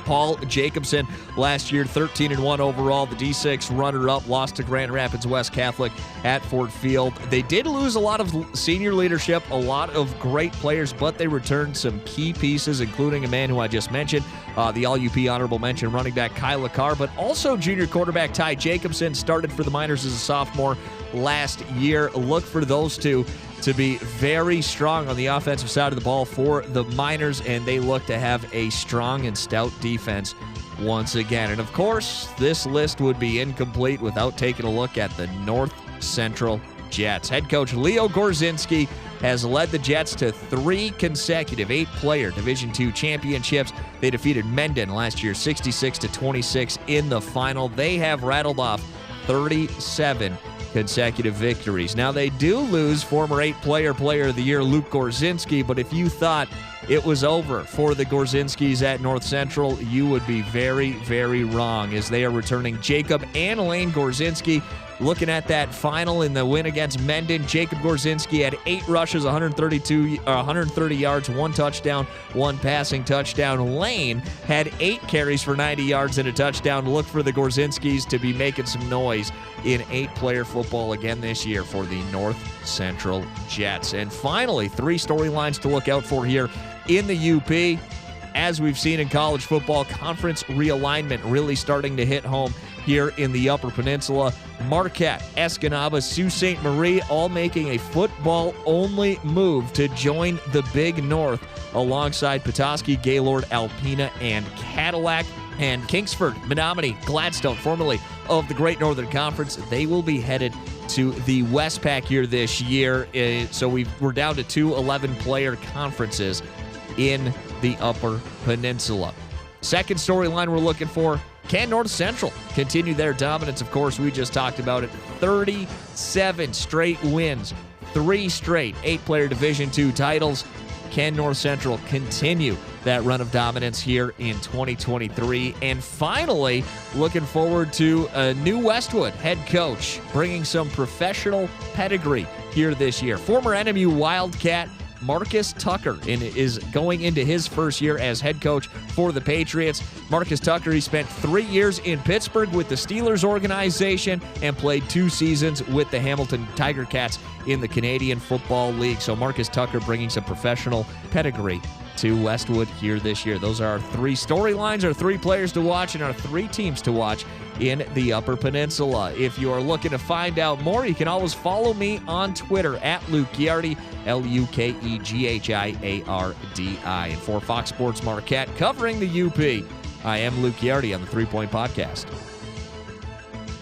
Paul Jacobson. Last year, 13-1 overall. The D6 runner-up lost to Grand Rapids West Catholic at Ford Field. They did lose a lot of senior leadership, a lot of great players, but they returned some key pieces, including a man who I just mentioned, the All-UP honorable mention running back Kyla Carr, but also junior quarterback Ty Jacobson started for the Miners as a sophomore last year. Look for those two to be very strong on the offensive side of the ball for the Miners, and they look to have a strong and stout defense once again. And of course, this list would be incomplete without taking a look at the North Central Jets. Head coach Leo Gorzinski has led the Jets to 3 consecutive 8-player Division II championships. They defeated Mendon last year 66-26 in the final. They have rattled off 37 consecutive victories. Now, they do lose former 8-player player of the year Luke Gorzinski, but if you thought it was over for the Gorzinskis at North Central, you would be very, very wrong, as they are returning Jacob and Elaine Gorzinski. Looking at that final in the win against Mendon, Jacob Gorzinski had 8 rushes, 130 yards, 1 touchdown, 1 passing touchdown. Lane had 8 carries for 90 yards and a touchdown. Look for the Gorzinskis to be making some noise in 8-player football again this year for the North Central Jets. And finally, 3 storylines to look out for here in the UP. As we've seen in college football, conference realignment really starting to hit home here in the Upper Peninsula. Marquette, Escanaba, Sault Ste. Marie all making a football-only move to join the Big North alongside Petoskey, Gaylord, Alpena, and Cadillac. And Kingsford, Menominee, Gladstone, formerly of the Great Northern Conference, they will be headed to the Westpac here this year. So we're down to 2 11-player conferences in the Upper Peninsula. Second storyline we're looking for, can North Central continue their dominance? Of course, we just talked about it. 37 straight wins, 3 straight 8-player Division II titles. Can North Central continue that run of dominance here in 2023? And finally, looking forward to a new Westwood head coach, bringing some professional pedigree here this year. Former NMU Wildcat Marcus Tucker is going into his first year as head coach for the Patriots. Marcus Tucker, he spent 3 years in Pittsburgh with the Steelers organization and played 2 seasons with the Hamilton Tiger Cats in the Canadian Football League. So Marcus Tucker bringing some professional pedigree to Westwood here this year. Those are our 3 storylines, our 3 players to watch, and our 3 teams to watch in the Upper Peninsula. If you are looking to find out more, you can always follow me on Twitter at Luke Giardi, LUKEGHIARDI. And for Fox Sports Marquette covering the UP, I am Luke Giardi on the 3 Point Podcast.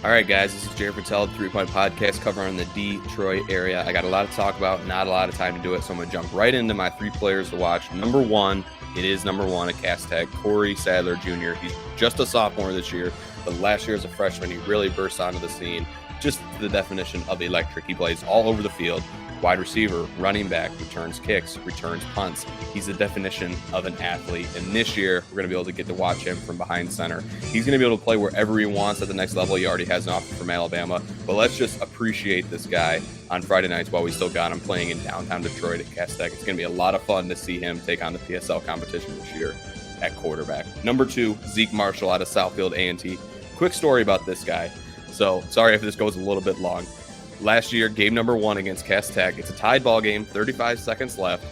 All right, guys, this is Jared Patel, 3 Point Podcast, covering the Detroit area. I got a lot to talk about, not a lot of time to do it, so I'm going to jump right into my 3 players to watch. Number 1, it is number 1 at Cass Tech, Corey Sadler Jr. He's just a sophomore this year, but last year as a freshman, he really burst onto the scene. Just the definition of electric. He plays all over the field. Wide receiver, running back, returns kicks, returns punts. He's the definition of an athlete. And this year, we're going to be able to get to watch him from behind center. He's going to be able to play wherever he wants at the next level. He already has an offer from Alabama. But let's just appreciate this guy on Friday nights while we still got him playing in downtown Detroit at Cass Tech. It's going to be a lot of fun to see him take on the PSL competition this year at quarterback. Number 2, Zeke Marshall out of Southfield A&T. Quick story about this guy. So sorry if this goes a little bit long. Last year, game number 1 against Cass Tech. It's a tied ball game, 35 seconds left.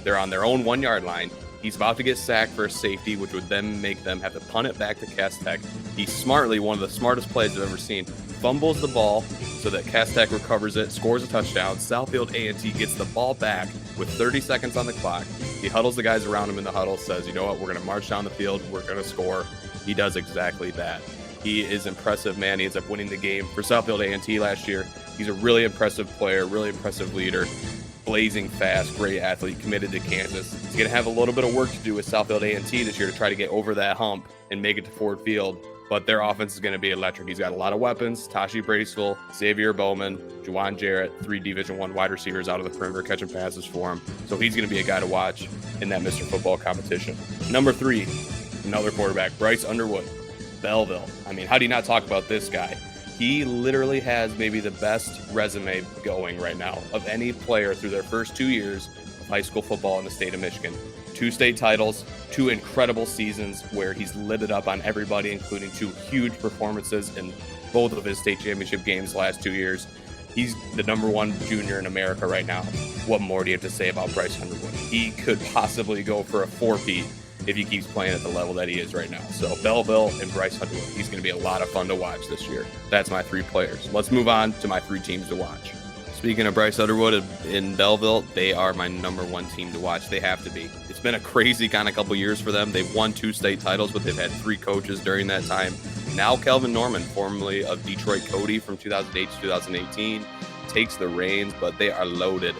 They're on their own 1-yard line. He's about to get sacked for a safety, which would then make them have to punt it back to Cass Tech. He smartly, one of the smartest plays I've ever seen, fumbles the ball so that Cass Tech recovers it, scores a touchdown. Southfield A&T gets the ball back with 30 seconds on the clock. He huddles the guys around him in the huddle, says, you know what, we're going to march down the field. We're going to score. He does exactly that. He is impressive, man. He ends up winning the game for Southfield A&T last year. He's a really impressive player, really impressive leader, blazing fast, great athlete, committed to Kansas. He's going to have a little bit of work to do with Southfield A&T this year to try to get over that hump and make it to Ford Field, but their offense is going to be electric. He's got a lot of weapons. Tashi Braceville, Xavier Bowman, Juwan Jarrett, 3 Division I wide receivers out of the perimeter catching passes for him. So he's going to be a guy to watch in that Mr. Football competition. Number 3, another quarterback, Bryce Underwood, Belleville. I mean, how do you not talk about this guy? He literally has maybe the best resume going right now of any player through their first 2 years of high school football in the state of Michigan. 2 state titles, 2 incredible seasons where he's lit it up on everybody, including 2 huge performances in both of his state championship games last 2 years. He's the number 1 junior in America right now. What more do you have to say about Bryce Underwood? He could possibly go for a 4-peat if he keeps playing at the level that he is right now. So Belleville and Bryce Underwood, he's going to be a lot of fun to watch this year. That's my 3 players. Let's move on to my 3 teams to watch. Speaking of Bryce Underwood in Belleville, they are my number 1 team to watch. They have to be. It's been a crazy kind of couple years for them. They've won 2 state titles, but they've had 3 coaches during that time. Now Kelvin Norman, formerly of Detroit Cody from 2008 to 2018, takes the reins, but they are loaded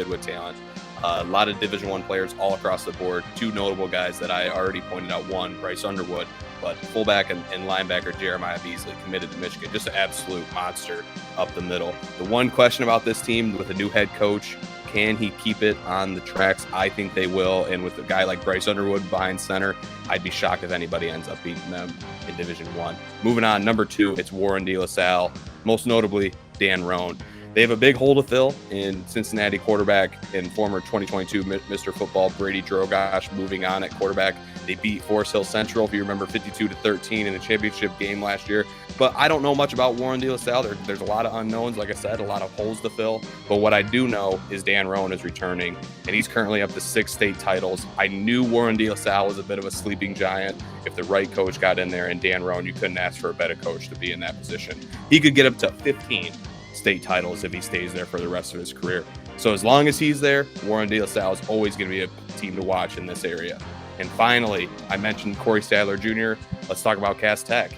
with talent. A lot of Division I players all across the board. 2 notable guys that I already pointed out. 1, Bryce Underwood, but fullback and linebacker Jeremiah Beasley, committed to Michigan. Just an absolute monster up the middle. The one question about this team with a new head coach, can he keep it on the tracks? I think they will. And with a guy like Bryce Underwood behind center, I'd be shocked if anybody ends up beating them in Division I. Moving on, number 2, it's Warren De La Salle, most notably Dan Roan. They have a big hole to fill in Cincinnati quarterback and former 2022 Mr. Football Brady Drogosh moving on at quarterback. They beat Forest Hill Central, if you remember, 52-13 in the championship game last year. But I don't know much about Warren De La Salle. There's a lot of unknowns, like I said, a lot of holes to fill. But what I do know is Dan Roan is returning, and he's currently up to 6 state titles. I knew Warren De La Salle was a bit of a sleeping giant. If the right coach got in there, and Dan Roan, you couldn't ask for a better coach to be in that position. He could get up to 15 state titles if he stays there for the rest of his career. So as long as he's there, Warren De La Salle is always going to be a team to watch in this area. And finally, I mentioned Corey Sadler Jr. Let's talk about Cass Tech.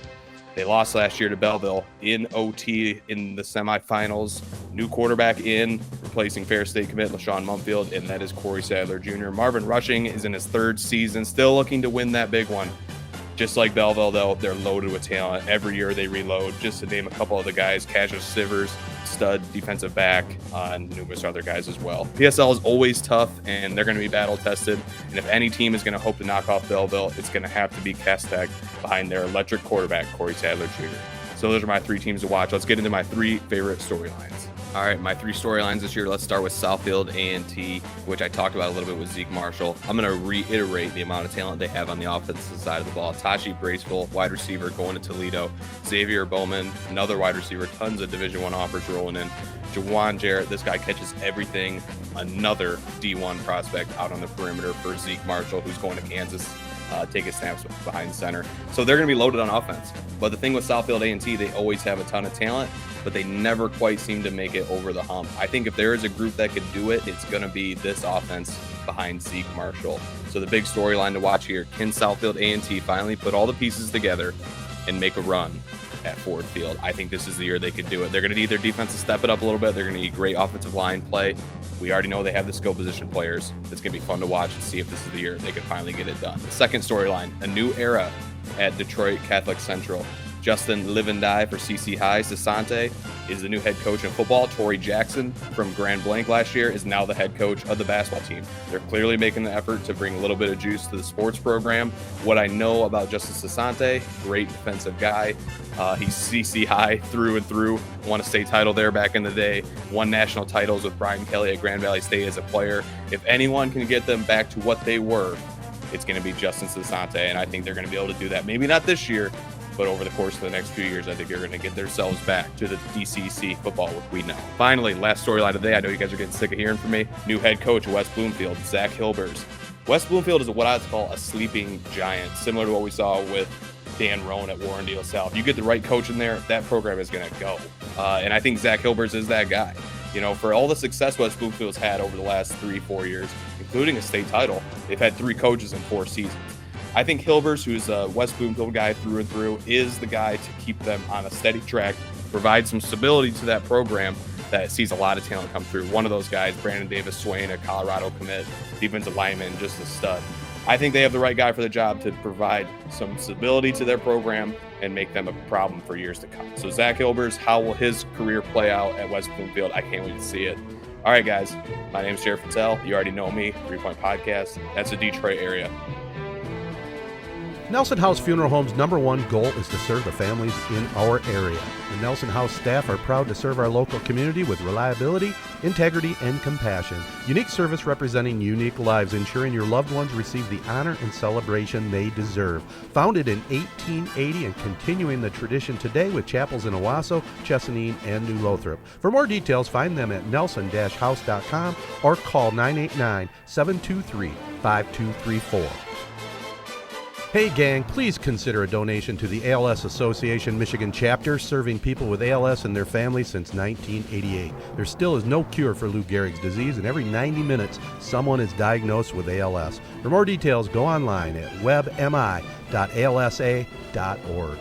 They lost last year to Belleville in OT in the semifinals. New quarterback in, replacing Fair State commit LaShawn Mumfield, and that is Corey Sadler Jr. Marvin Rushing is in his 3rd season, still looking to win that big one. Just like Belleville, though, they're loaded with talent. Every year they reload. Just to name a couple of the guys, Cassius Sivers, stud defensive back, and numerous other guys as well. PSL is always tough, and they're going to be battle-tested. And if any team is going to hope to knock off Belleville, it's going to have to be Cass Tech behind their electric quarterback, Corey Sadler Jr. So those are my 3 teams to watch. Let's get into my 3 favorite storylines. All right, my 3 storylines this year. Let's start with Southfield A&T, which I talked about a little bit with Zeke Marshall. I'm going to reiterate the amount of talent they have on the offensive side of the ball. Tashi Braceville, wide receiver, going to Toledo. Xavier Bowman, another wide receiver. Tons of Division I offers rolling in. Juwan Jarrett, this guy catches everything. Another D1 prospect out on the perimeter for Zeke Marshall, who's going to Kansas. Take his snaps behind center. So they're going to be loaded on offense. But the thing with Southfield A&T, they always have a ton of talent, but they never quite seem to make it over the hump. I think if there is a group that could do it, it's going to be this offense behind Zeke Marshall. So the big storyline to watch here, can Southfield A&T finally put all the pieces together and make a run at Ford Field? I think this is the year they could do it. They're going to need their defense to step it up a little bit. They're going to need great offensive line play. We already know they have the skill position players. It's going to be fun to watch and see if this is the year they can finally get it done. The second storyline, a new era at Detroit Catholic Central. Justin Live and Die for CC High. Sasante is the new head coach in football. Torrey Jackson from Grand Blanc last year is now the head coach of the basketball team. They're clearly making the effort to bring a little bit of juice to the sports program. What I know about Justin Sasante, great defensive guy. He's CC High through and through. Won a state title there back in the day. Won national titles with Brian Kelly at Grand Valley State as a player. If anyone can get them back to what they were, it's going to be Justin Sasante, and I think they're going to be able to do that. Maybe not this year, but over the course of the next few years, I think they're going to get themselves back to the DCC football we know. Finally, last storyline of the day. I know you guys are getting sick of hearing from me. New head coach of West Bloomfield, Zach Hilbers. West Bloomfield is what I would call a sleeping giant, similar to what we saw with Dan Roan at Warrendale South. You get the right coach in there, that program is going to go. And I think Zach Hilbers is that guy. You know, for all the success West Bloomfield's had over the last 3-4 years, including a state title, they've had 3 coaches in 4 seasons. I think Hilbers, who's a West Bloomfield guy through and through, is the guy to keep them on a steady track, provide some stability to that program that sees a lot of talent come through. One of those guys, Brandon Davis Swain, a Colorado commit, defensive lineman, just a stud. I think they have the right guy for the job to provide some stability to their program and make them a problem for years to come. So Zach Hilbers, how will his career play out at West Bloomfield? I can't wait to see it. All right, guys, my name is Sheriff Patel. You already know me, 3 Point Podcast. That's the Detroit area. Nelson House Funeral Home's #1 goal is to serve the families in our area. The Nelson House staff are proud to serve our local community with reliability, integrity, and compassion. Unique service representing unique lives, ensuring your loved ones receive the honor and celebration they deserve. Founded in 1880 and continuing the tradition today with chapels in Owasso, Chesaning, and New Lothrop. For more details, find them at nelson-house.com or call 989-723-5234. Hey gang, please consider a donation to the ALS Association Michigan chapter, serving people with ALS and their families since 1988. There still is no cure for Lou Gehrig's disease, and every 90 minutes someone is diagnosed with ALS. For more details, go online at webmi.alsa.org.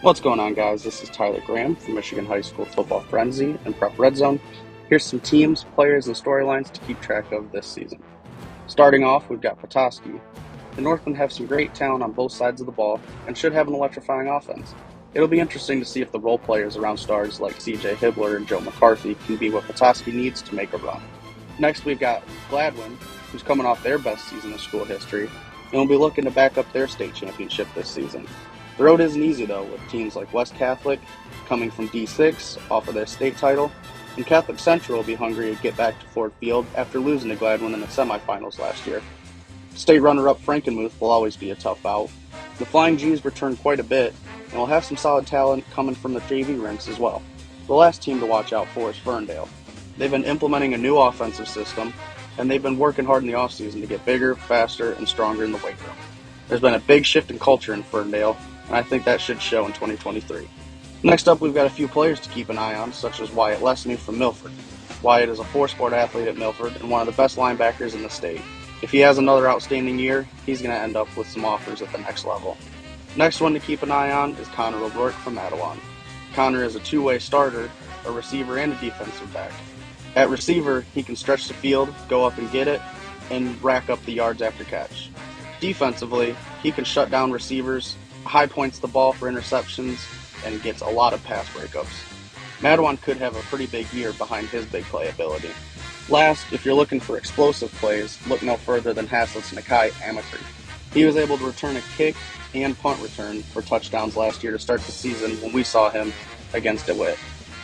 What's going on, guys? This is Tyler Graham from Michigan High School Football Frenzy and Prep Red Zone. Here's some teams, players, and storylines to keep track of this season. Starting off, we've got Petoskey. The Northmen have some great talent on both sides of the ball and should have an electrifying offense. It'll be interesting to see if the role players around stars like CJ Hibbler and Joe McCarthy can be what Petoskey needs to make a run. Next, we've got Gladwin, who's coming off their best season in school history, and will be looking to back up their state championship this season. The road isn't easy, though, with teams like West Catholic coming from D6 off of their state title, and Catholic Central will be hungry to get back to Ford Field after losing to Gladwin in the semifinals last year. State runner-up Frankenmuth will always be a tough bout. The Flying G's return quite a bit, and will have some solid talent coming from the JV ranks as well. The last team to watch out for is Ferndale. They've been implementing a new offensive system, and they've been working hard in the offseason to get bigger, faster, and stronger in the weight room. There's been a big shift in culture in Ferndale, and I think that should show in 2023. Next up, we've got a few players to keep an eye on, such as Wyatt Lesney from Milford. Wyatt is a 4-sport athlete at Milford and one of the best linebackers in the state. If he has another outstanding year, he's going to end up with some offers at the next level. Next one to keep an eye on is Connor O'Rourke from Matawan. Connor is a 2-way starter, a receiver, and a defensive back. At receiver, he can stretch the field, go up and get it, and rack up the yards after catch. Defensively, he can shut down receivers, high points the ball for interceptions, and gets a lot of pass breakups. Matawan could have a pretty big year behind his big play ability. Last, if you're looking for explosive plays, look no further than Haslett's Nakai Amakri. He was able to return a kick and punt return for touchdowns last year to start the season when we saw him against DeWitt.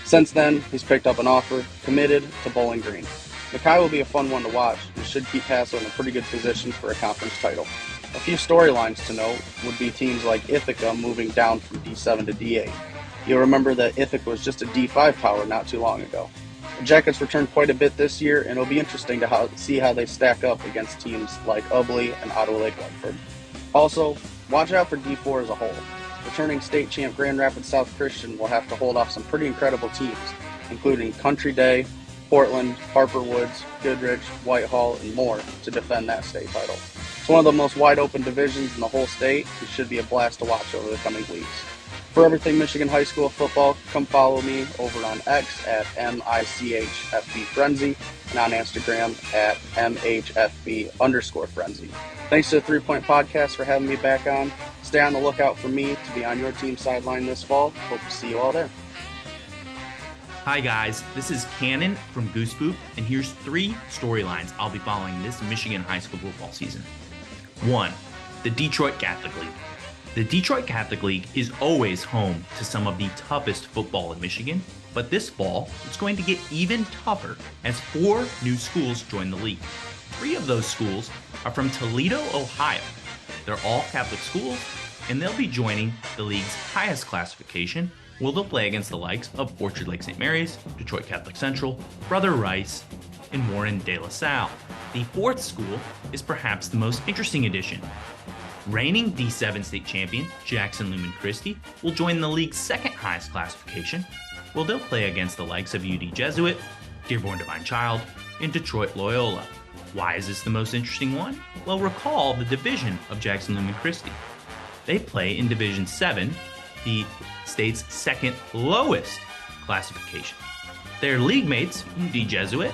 Since then, he's picked up an offer, committed to Bowling Green. Nakai will be a fun one to watch and should keep Haslett in a pretty good position for a conference title. A few storylines to note would be teams like Ithaca moving down from D7 to D8. You'll remember that Ithaca was just a D5 power not too long ago. The Jackets returned quite a bit this year, and it'll be interesting to see how they stack up against teams like Ubley and Ottawa Lake Langford. Also, watch out for D4 as a whole. Returning state champ Grand Rapids South Christian will have to hold off some pretty incredible teams, including Country Day, Portland, Harper Woods, Goodrich, Whitehall, and more to defend that state title. It's one of the most wide open divisions in the whole state. It should be a blast to watch over the coming weeks. For everything Michigan High School football, come follow me over on X at MICHFBFrenzy and on Instagram at MHFB_Frenzy. Thanks to the 3 Point Podcast for having me back on. Stay on the lookout for me to be on your team sideline this fall. Hope to see you all there. Hi guys, this is Cannon from Goose Boot, and here's 3 storylines I'll be following this Michigan high school football season. 1. The Detroit Catholic League. The Detroit Catholic League is always home to some of the toughest football in Michigan, but this fall it's going to get even tougher as 4 new schools join the league. 3 of those schools are from Toledo, Ohio. They're all Catholic schools, and they'll be joining the league's highest classification, where they'll play against the likes of Orchard Lake St. Mary's, Detroit Catholic Central, Brother Rice, and Warren De La Salle. The 4th school is perhaps the most interesting addition. Reigning D7 state champion Jackson Lumen Christi will join the league's 2nd highest classification, where they'll play against the likes of UD Jesuit, Dearborn Divine Child, and Detroit Loyola. Why is this the most interesting one? Well, recall the division of Jackson Lumen Christi. They play in Division 7, the state's 2nd lowest classification. Their league mates, UD Jesuit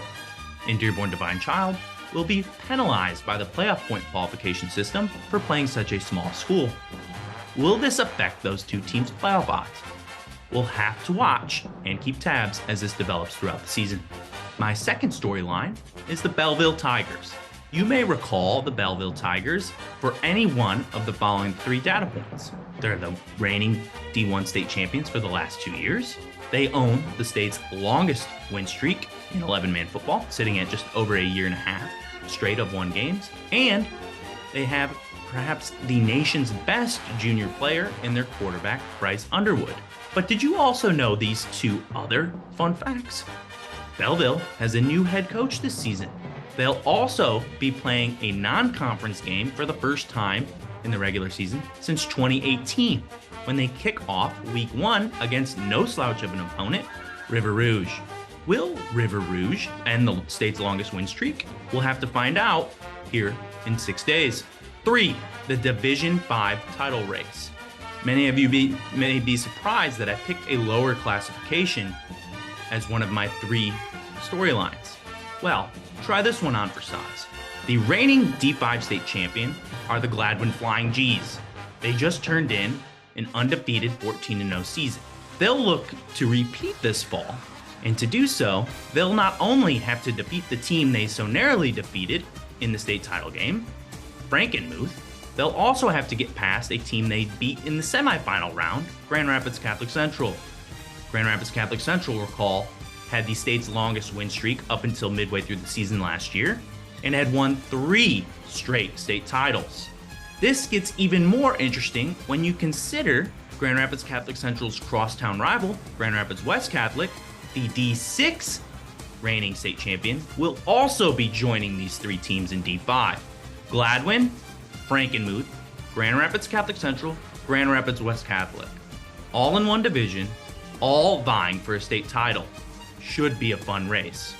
and Dearborn Divine Child, will be penalized by the playoff point qualification system for playing such a small school. Will this affect those 2 teams' playoff odds? We'll have to watch and keep tabs as this develops throughout the season. My 2nd storyline is the Belleville Tigers. You may recall the Belleville Tigers for any one of the following 3 data points. They're the reigning D1 state champions for the last 2 years. They own the state's longest win streak in 11-man football, sitting at just over a year and a half straight of won games. And they have perhaps the nation's best junior player in their quarterback, Bryce Underwood. But did you also know these 2 other fun facts? Belleville has a new head coach this season. They'll also be playing a non-conference game for the first time in the regular season since 2018, when they kick off week 1 against no slouch of an opponent, River Rouge. Will River Rouge end the state's longest win streak? We'll have to find out here in 6 days. 3, the Division 5 title race. Many of you may be surprised that I picked a lower classification as one of my 3 storylines. Well, try this one on for size. The reigning D5 state champion are the Gladwin Flying G's. They just turned in an undefeated 14-0 season. They'll look to repeat this fall, and to do so, they'll not only have to defeat the team they so narrowly defeated in the state title game, Frankenmuth, they'll also have to get past a team they beat in the semifinal round, Grand Rapids Catholic Central. Grand Rapids Catholic Central, recall, had the state's longest win streak up until midway through the season last year, and had won 3 straight state titles. This gets even more interesting when you consider Grand Rapids Catholic Central's crosstown rival, Grand Rapids West Catholic, the D6 reigning state champion, will also be joining these 3 teams in D5. Gladwin, Frankenmuth, Grand Rapids Catholic Central, Grand Rapids West Catholic. All in one division, all vying for a state title. Should be a fun race.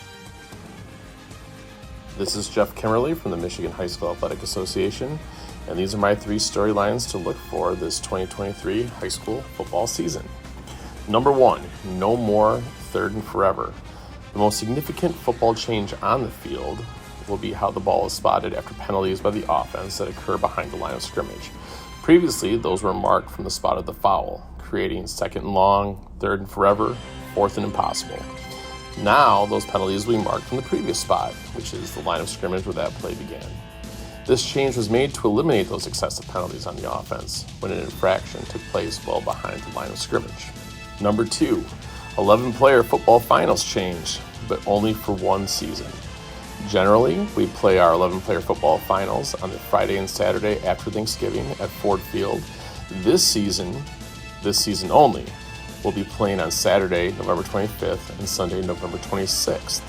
This is Jeff Kimmerly from the Michigan High School Athletic Association, and these are my 3 storylines to look for this 2023 high school football season. Number 1, no more 3rd and forever. The most significant football change on the field will be how the ball is spotted after penalties by the offense that occur behind the line of scrimmage. Previously, those were marked from the spot of the foul, creating 2nd and long, 3rd and forever, 4th and impossible. Now, those penalties will be marked from the previous spot, which is the line of scrimmage where that play began. This change was made to eliminate those excessive penalties on the offense when an infraction took place well behind the line of scrimmage. Number 2, 11-player football finals change, but only for 1 season. Generally, we play our 11-player football finals on the Friday and Saturday after Thanksgiving at Ford Field. This season only, we'll be playing on Saturday, November 25th and Sunday, November 26th.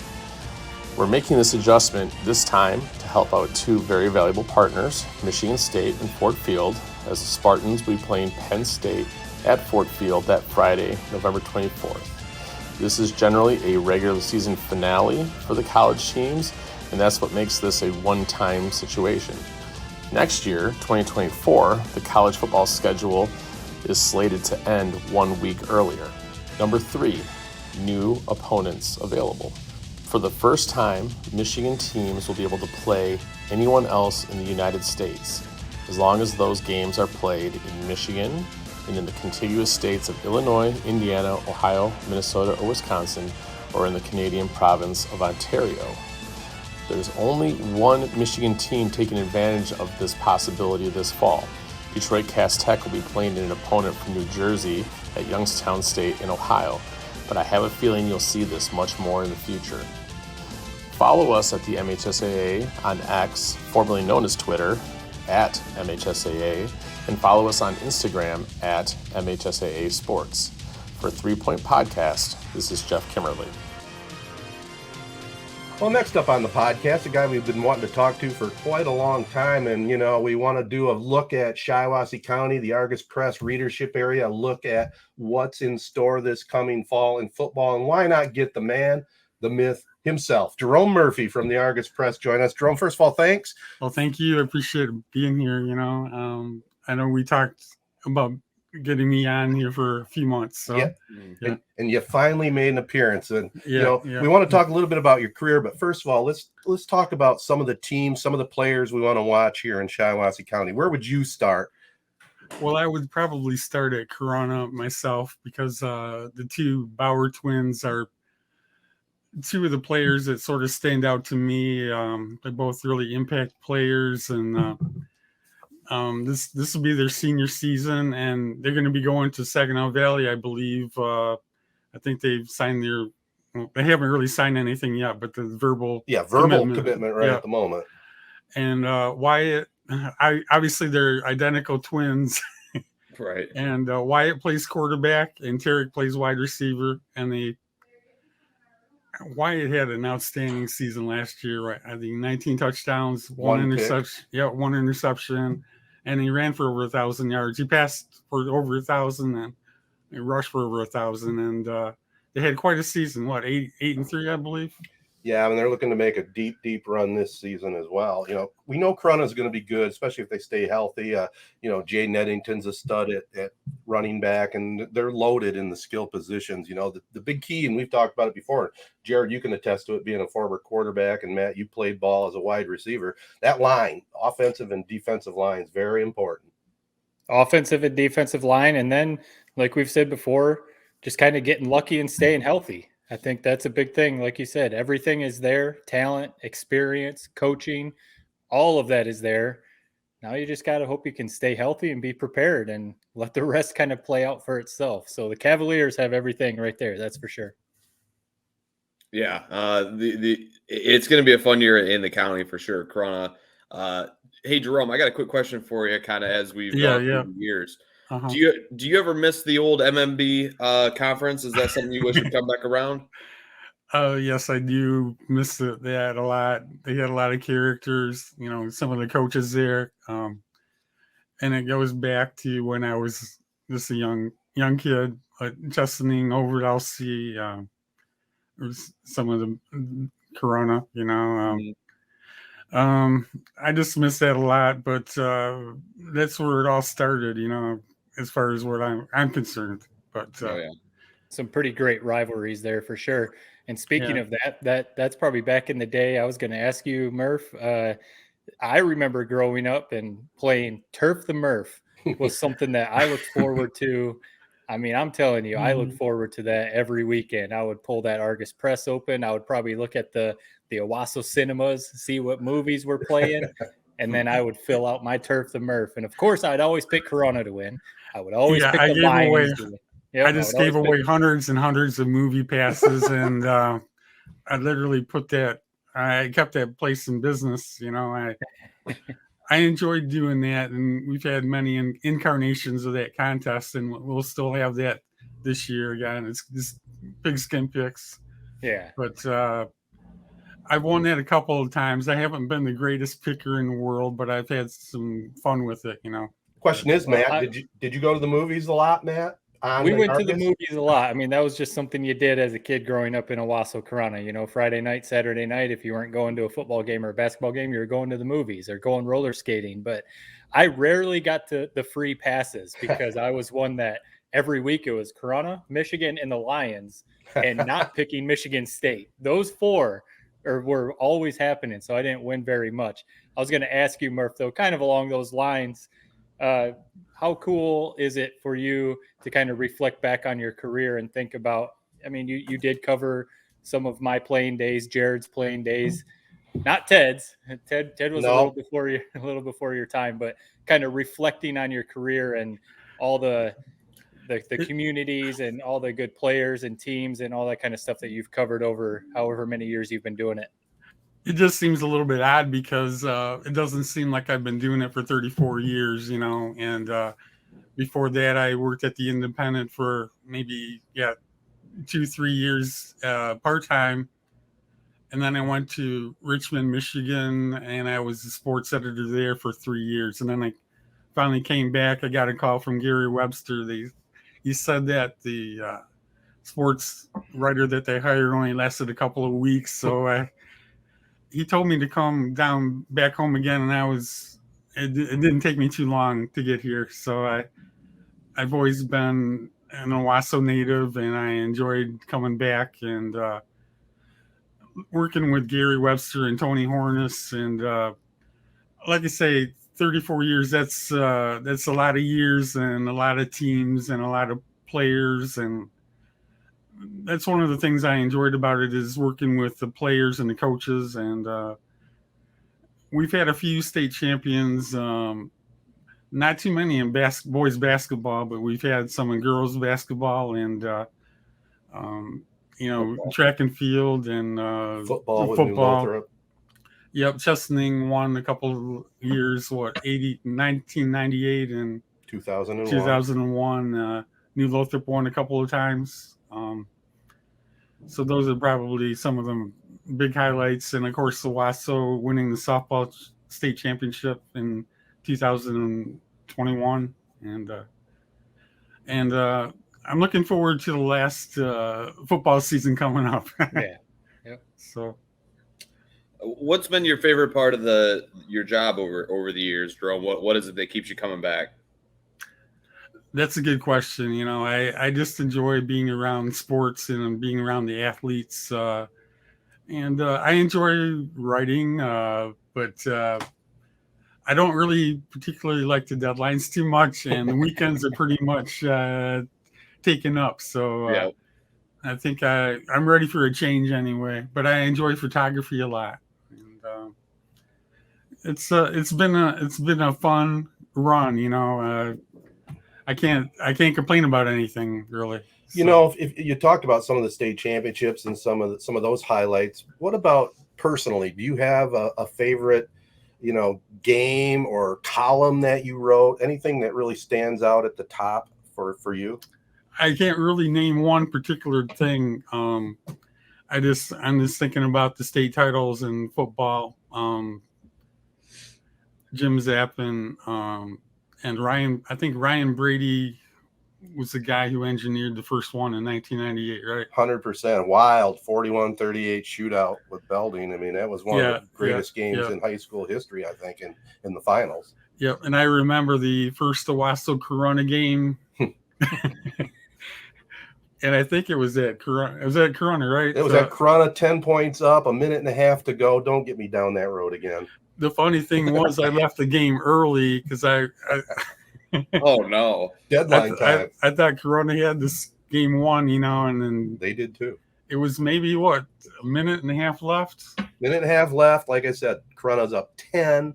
We're making this adjustment this time to help out 2 very valuable partners, Michigan State and Ford Field, as the Spartans will be playing Penn State at Ford Field that Friday, November 24th. This is generally a regular season finale for the college teams, and that's what makes this a one-time situation. Next year, 2024, the college football schedule is slated to end 1 week earlier. Number 3, new opponents available. For the first time, Michigan teams will be able to play anyone else in the United States. as long as those games are played in Michigan and in the contiguous states of Illinois, Indiana, Ohio, Minnesota, or Wisconsin, or in the Canadian province of Ontario. There's only one Michigan team taking advantage of this possibility this fall. Detroit Cass Tech will be playing an opponent from New Jersey at Youngstown State in Ohio, but I have a feeling you'll see this much more in the future. Follow us at the MHSAA on X, formerly known as Twitter, at MHSAA, and follow us on Instagram at MHSAA Sports. For 3 Point Podcast, this is Jeff Kimmerly. Well, next up on the podcast, a guy we've been wanting to talk to for quite a long time, and, you know, we want to do a look at Shiawassee County, the Argus Press readership area, a look at what's in store this coming fall in football, and why not get the man, the myth himself, Jerome Murphy from the Argus Press, join us. Jerome, first of all, thanks. Well, thank you. I appreciate being here. You know, I know we talked about getting me on here for a few months. So, yeah. And you finally made an appearance. And we want to talk a little bit about your career, but first of all, let's talk about some of the teams, some of the players we want to watch here in Shiawassee County. Where would you start? Well, I would probably start at Corunna myself because the two Bauer twins are two of the players that sort of stand out to me. They're both really impact players, and this will be their senior season, and they're going to be going to Saginaw Valley, I believe. I think they've signed they haven't really signed anything yet, but the verbal commitment right at the moment. And Wyatt, obviously they're identical twins, right? And Wyatt plays quarterback, and Tarek plays wide receiver, and Wyatt had an outstanding season last year, right? I think 19 touchdowns, one interception. Yeah, one interception. And he ran for over 1,000 yards. He passed for over 1,000 and he rushed for over 1,000. And they had quite a season. 8-3, I believe. Yeah, I mean, they're looking to make a deep run this season as well. You know, we know Corunna is going to be good, especially if they stay healthy. Jay Nettington's a stud at running back, and they're loaded in the skill positions. You know, the big key, and we've talked about it before. Jared, you can attest to it being a former quarterback, and Matt, you played ball as a wide receiver. That line, offensive and defensive line, is very important. Offensive and defensive line, and then, like we've said before, just kind of getting lucky and staying healthy. I think that's a big thing. Like you said, everything is there. Talent, experience, coaching, all of that is there. Now you just got to hope you can stay healthy and be prepared and let the rest kind of play out for itself. So the Cavaliers have everything right there. That's for sure. Yeah. It's going to be a fun year in the county for sure. Corunna. Hey, Jerome, I got a quick question for you kind of as we've gone through the years. Uh-huh. Do you ever miss the old MMB conference? Is that something you wish would come back around? Yes, I do miss that a lot. They had a lot of characters, you know, some of the coaches there. And it goes back to when I was just a young kid, Chesaning, Overett, LC, some of the Corunna, you know. I just miss that a lot, but that's where it all started, you know, as far as what I'm concerned. But some pretty great rivalries there for sure. And speaking of that's probably back in the day. I was going to ask you, Murph. I remember growing up and playing Turf the Murph was something that I looked forward to. I mean, I'm telling you, I look forward to that every weekend. I would pull that Argus Press open. I would probably look at the Owasso cinemas, see what movies were playing, and then I would fill out my Turf the Murph. And of course, I'd always pick Corunna to win. I would always pick the Lions to win. Yep, I just gave away hundreds and hundreds of movie passes, and I literally I kept that place in business. You know, I enjoyed doing that, and we've had many incarnations of that contest, and we'll still have that this year again. It's this Pigskin Picks. Yeah. But I've won that a couple of times. I haven't been the greatest picker in the world, but I've had some fun with it, you know. Question is, Matt, did you go to the movies a lot, Matt? We went to the movies a lot. I mean, that was just something you did as a kid growing up in Owasso, Corunna. You know, Friday night, Saturday night, if you weren't going to a football game or a basketball game, you were going to the movies or going roller skating. But I rarely got to the free passes because I was one that every week it was Corunna, Michigan, and the Lions, and not picking Michigan State. Those four or were always happening. So I didn't win very much. I was going to ask you, Murph, though, kind of along those lines, how cool is it for you to kind of reflect back on your career and think about, I mean, you did cover some of my playing days, Jared's playing days, not Ted's. Ted was a little before your time, but kind of reflecting on your career and all the communities and all the good players and teams and all that kind of stuff that you've covered over however many years you've been doing it. It just seems a little bit odd because it doesn't seem like I've been doing it for 34 years, you know, and before that I worked at the Independent for maybe 2-3 years part-time, and then I went to Richmond, Michigan, and I was the sports editor there for 3 years, and then I finally came back. I got a call from Gary Webster. He said that the sports writer that they hired only lasted a couple of weeks, so he told me to come down back home again, and it didn't take me too long to get here. So I've always been an Owasso native, and I enjoyed coming back and working with Gary Webster and Tony Hornis. And like I say, 34 years, that's a lot of years and a lot of teams and a lot of players, and that's one of the things I enjoyed about it, is working with the players and the coaches. And we've had a few state champions, not too many in boys basketball, but we've had some in girls basketball and, football. Track and field and football. With New Lothrop. Yep. Chesaning won a couple of years, 1998 and 2001. New Lothrop won a couple of times. So those are probably some of the big highlights. And of course, Owasso winning the softball state championship in 2021. And I'm looking forward to the last football season coming up. Yeah. Yep. So what's been your favorite part of your job over the years, Jerome? What is it that keeps you coming back? That's a good question. You know, I just enjoy being around sports and being around the athletes. And I enjoy writing, but I don't really particularly like the deadlines too much. And the weekends are pretty much taken up. So I think I'm ready for a change anyway. But I enjoy photography a lot. And it's been a fun run, you know. I can't complain about anything really. You know, if you talked about some of the state championships and some of those highlights, what about personally? Do you have a favorite, game or column that you wrote? Anything that really stands out at the top for you? I can't really name one particular thing. I'm just thinking about the state titles in football. Jim Zappin, and Ryan, I think Ryan Brady was the guy who engineered the first one in 1998, right? 100%. Wild 41-38 shootout with Belding. I mean, that was one of the greatest games in high school history, I think, in the finals. Yep. And I remember the first Owasso Corona game. And I think it was at Corona. It was at Corona, right? It was at Corona, 10 points up, a minute and a half to go. Don't get me down that road again. The funny thing was I left the game early because I oh no, deadline time. I thought Corona had this game won, and then they did too. It was maybe a minute and a half left. Minute and a half left. Like I said, Corona's up 10.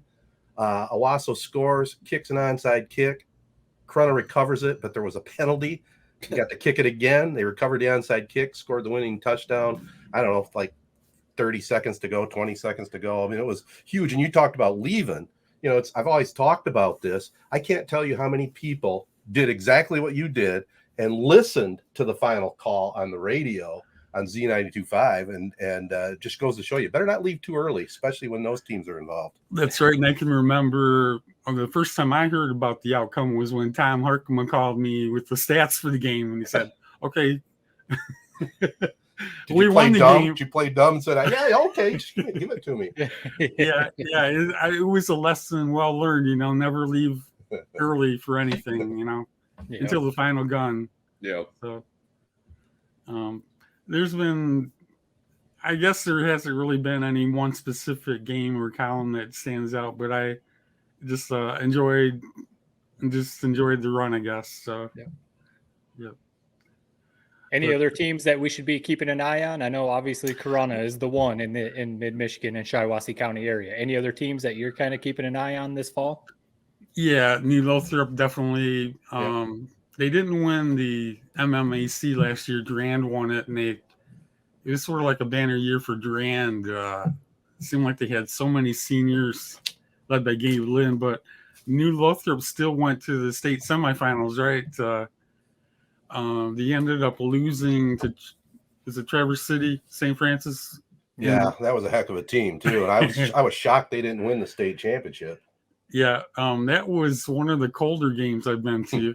Owasso scores, kicks an onside kick. Corona recovers it, but there was a penalty. They got to kick it again. They recovered the onside kick, scored the winning touchdown. I don't know, like 30 seconds to go, 20 seconds to go. I mean, it was huge. And you talked about leaving. I've always talked about this. I can't tell you how many people did exactly what you did and listened to the final call on the radio on Z92.5. And just goes to show you better not leave too early, especially when those teams are involved. That's right. And I can remember the first time I heard about the outcome was when Tom Harkman called me with the stats for the game. And he said, okay, we won the game. Did you play dumb and said, yeah, okay, just give it to me. It was a lesson well learned, never leave early for anything, until the final gun. Yeah. So there's been I guess there hasn't really been any one specific game or column that stands out, but I just enjoyed the run, I guess. So, yeah. Any other teams that we should be keeping an eye on? I know obviously Corunna is the one in mid-Michigan and Shiawassee County area. Any other teams that you're kind of keeping an eye on this fall? Yeah, New Lothrop definitely. They didn't win the MMAC last year. Durand won it, and it was sort of like a banner year for Durand. It seemed like they had so many seniors led by Gabe Lynn, but New Lothrop still went to the state semifinals, right? They ended up losing to, is it Traverse City, St. Francis? Yeah, that was a heck of a team too, and I was shocked they didn't win the state championship. Yeah, that was one of the colder games I've been to.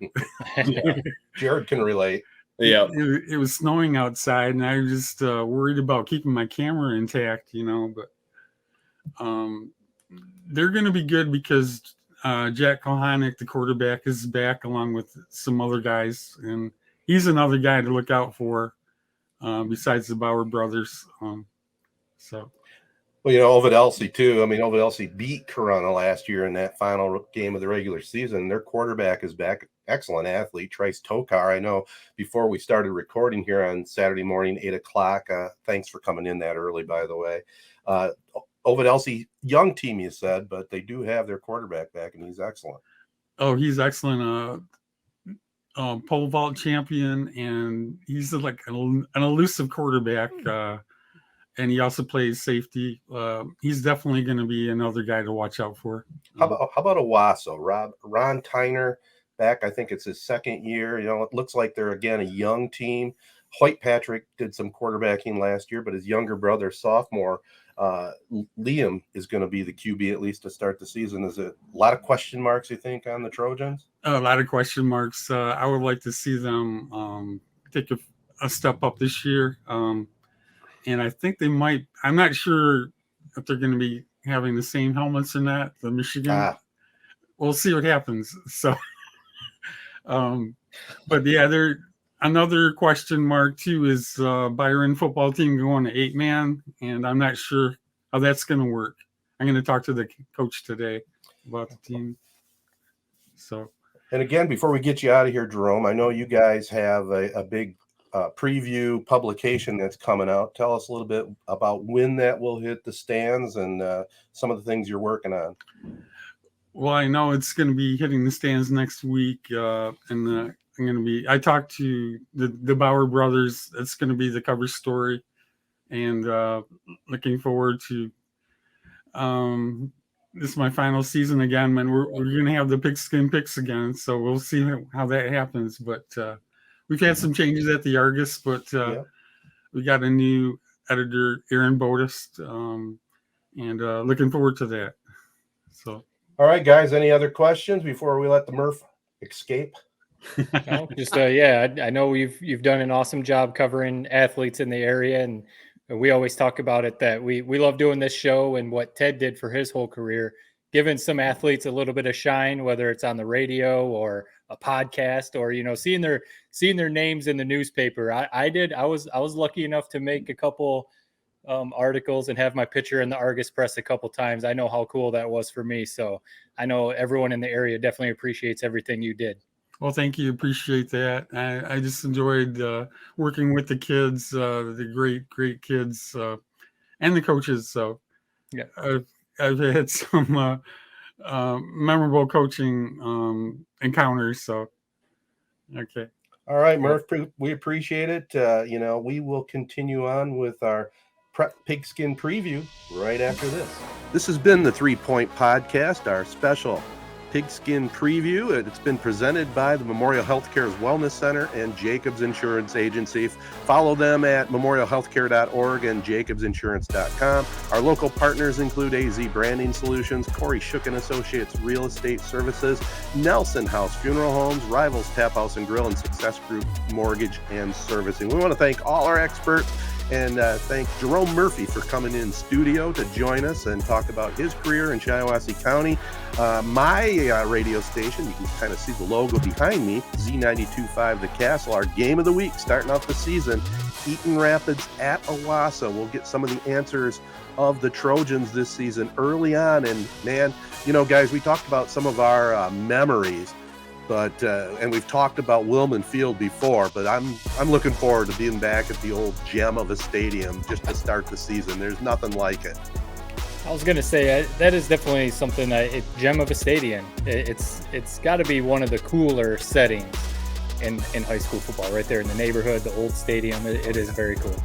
Yeah, Jared can relate. Yeah, it was snowing outside, and I was just worried about keeping my camera intact, But they're going to be good because Jack Kohanic, the quarterback, is back along with some other guys, and he's another guy to look out for besides the Bauer brothers. Well, Ovid Elsie too. I mean, Ovid Elsie beat Corunna last year in that final game of the regular season. Their quarterback is back. Excellent athlete, Trice Tokar. I know before we started recording here on Saturday morning, 8:00. Thanks for coming in that early, by the way. Ovid Elsie, young team, you said, but they do have their quarterback back, and he's excellent. Oh, he's excellent. Pole vault champion, and he's like an elusive quarterback. And he also plays safety. He's definitely going to be another guy to watch out for. How about Owasso? Ron Tyner back. I think it's his second year. It looks like they're again a young team. Hoyt Patrick did some quarterbacking last year, but his younger brother, sophomore, Liam, is going to be the QB at least to start the season. Is it a lot of question marks, you think, on the Trojans? A lot of question marks. I would like to see them take a step up this year. And I think they might. I'm not sure if they're going to be having the same helmets or not. The Michigan. We'll see what happens. So, but yeah, they're another question mark too. Is Byron football team going to 8-man? And I'm not sure how that's going to work. I'm going to talk to the coach today about the team. So, and again, before we get you out of here, Jerome, I know you guys have a big preview publication that's coming out. Tell us a little bit about when that will hit the stands and some of the things you're working on. Well, I know it's going to be hitting the stands next week, and I talked to the Bauer brothers. It's going to be the cover story, and looking forward to this is my final season again, and we're going to have the pigskin picks again, so we'll see how that happens. But we've had some changes at the Argus, but we got a new editor, Aaron Bodist, and looking forward to that. So, all right, guys, any other questions before we let the Murph escape? No, just I know you've done an awesome job covering athletes in the area, and we always talk about it that we love doing this show and what Ted did for his whole career, giving some athletes a little bit of shine, whether it's on the radio or a podcast or seeing their names in the newspaper. I was lucky enough to make a couple articles and have my picture in the Argus Press a couple times. I know how cool that was for me, so I know everyone in the area definitely appreciates everything you did. Well, thank you. Appreciate that. I just enjoyed working with the kids, the great kids, and the coaches. So yeah, I've had some memorable coaching encounters. So, okay. All right, Murph, we appreciate it. We will continue on with our pigskin preview right after this. This has been the 3 Point Podcast, our special pigskin preview. It's been presented by the Memorial Healthcare's Wellness Center and Jacobs Insurance Agency. Follow them at memorialhealthcare.org and jacobsinsurance.com. Our local partners include AZ Branding Solutions, Corey Shook & Associates Real Estate Services, Nelson House Funeral Homes, Rivals Tap House and Grill, and Success Group Mortgage and Servicing. We want to thank all our experts and thank Jerome Murphy for coming in studio to join us and talk about his career in Shiawassee County. My radio station, you can kind of see the logo behind me, Z92.5 The Castle, our game of the week starting off the season Eaton Rapids at Owasso. We'll get some of the answers of the Trojans this season early on. And man, guys, we talked about some of our memories, but and we've talked about Wilman Field before, but I'm looking forward to being back at the old gem of a stadium just to start the season. There's nothing like it. I was going to say that is definitely something gem of a stadium. It's got to be one of the cooler settings in high school football, right there in the neighborhood, the old stadium. It is very cool.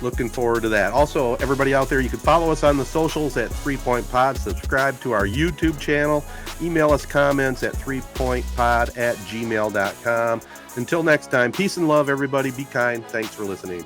Looking forward to that. Also, everybody out there, you can follow us on the socials at 3 Point Pod. Subscribe to our YouTube channel. Email us comments at 3pointpod@gmail.com. Until next time, peace and love, everybody. Be kind. Thanks for listening.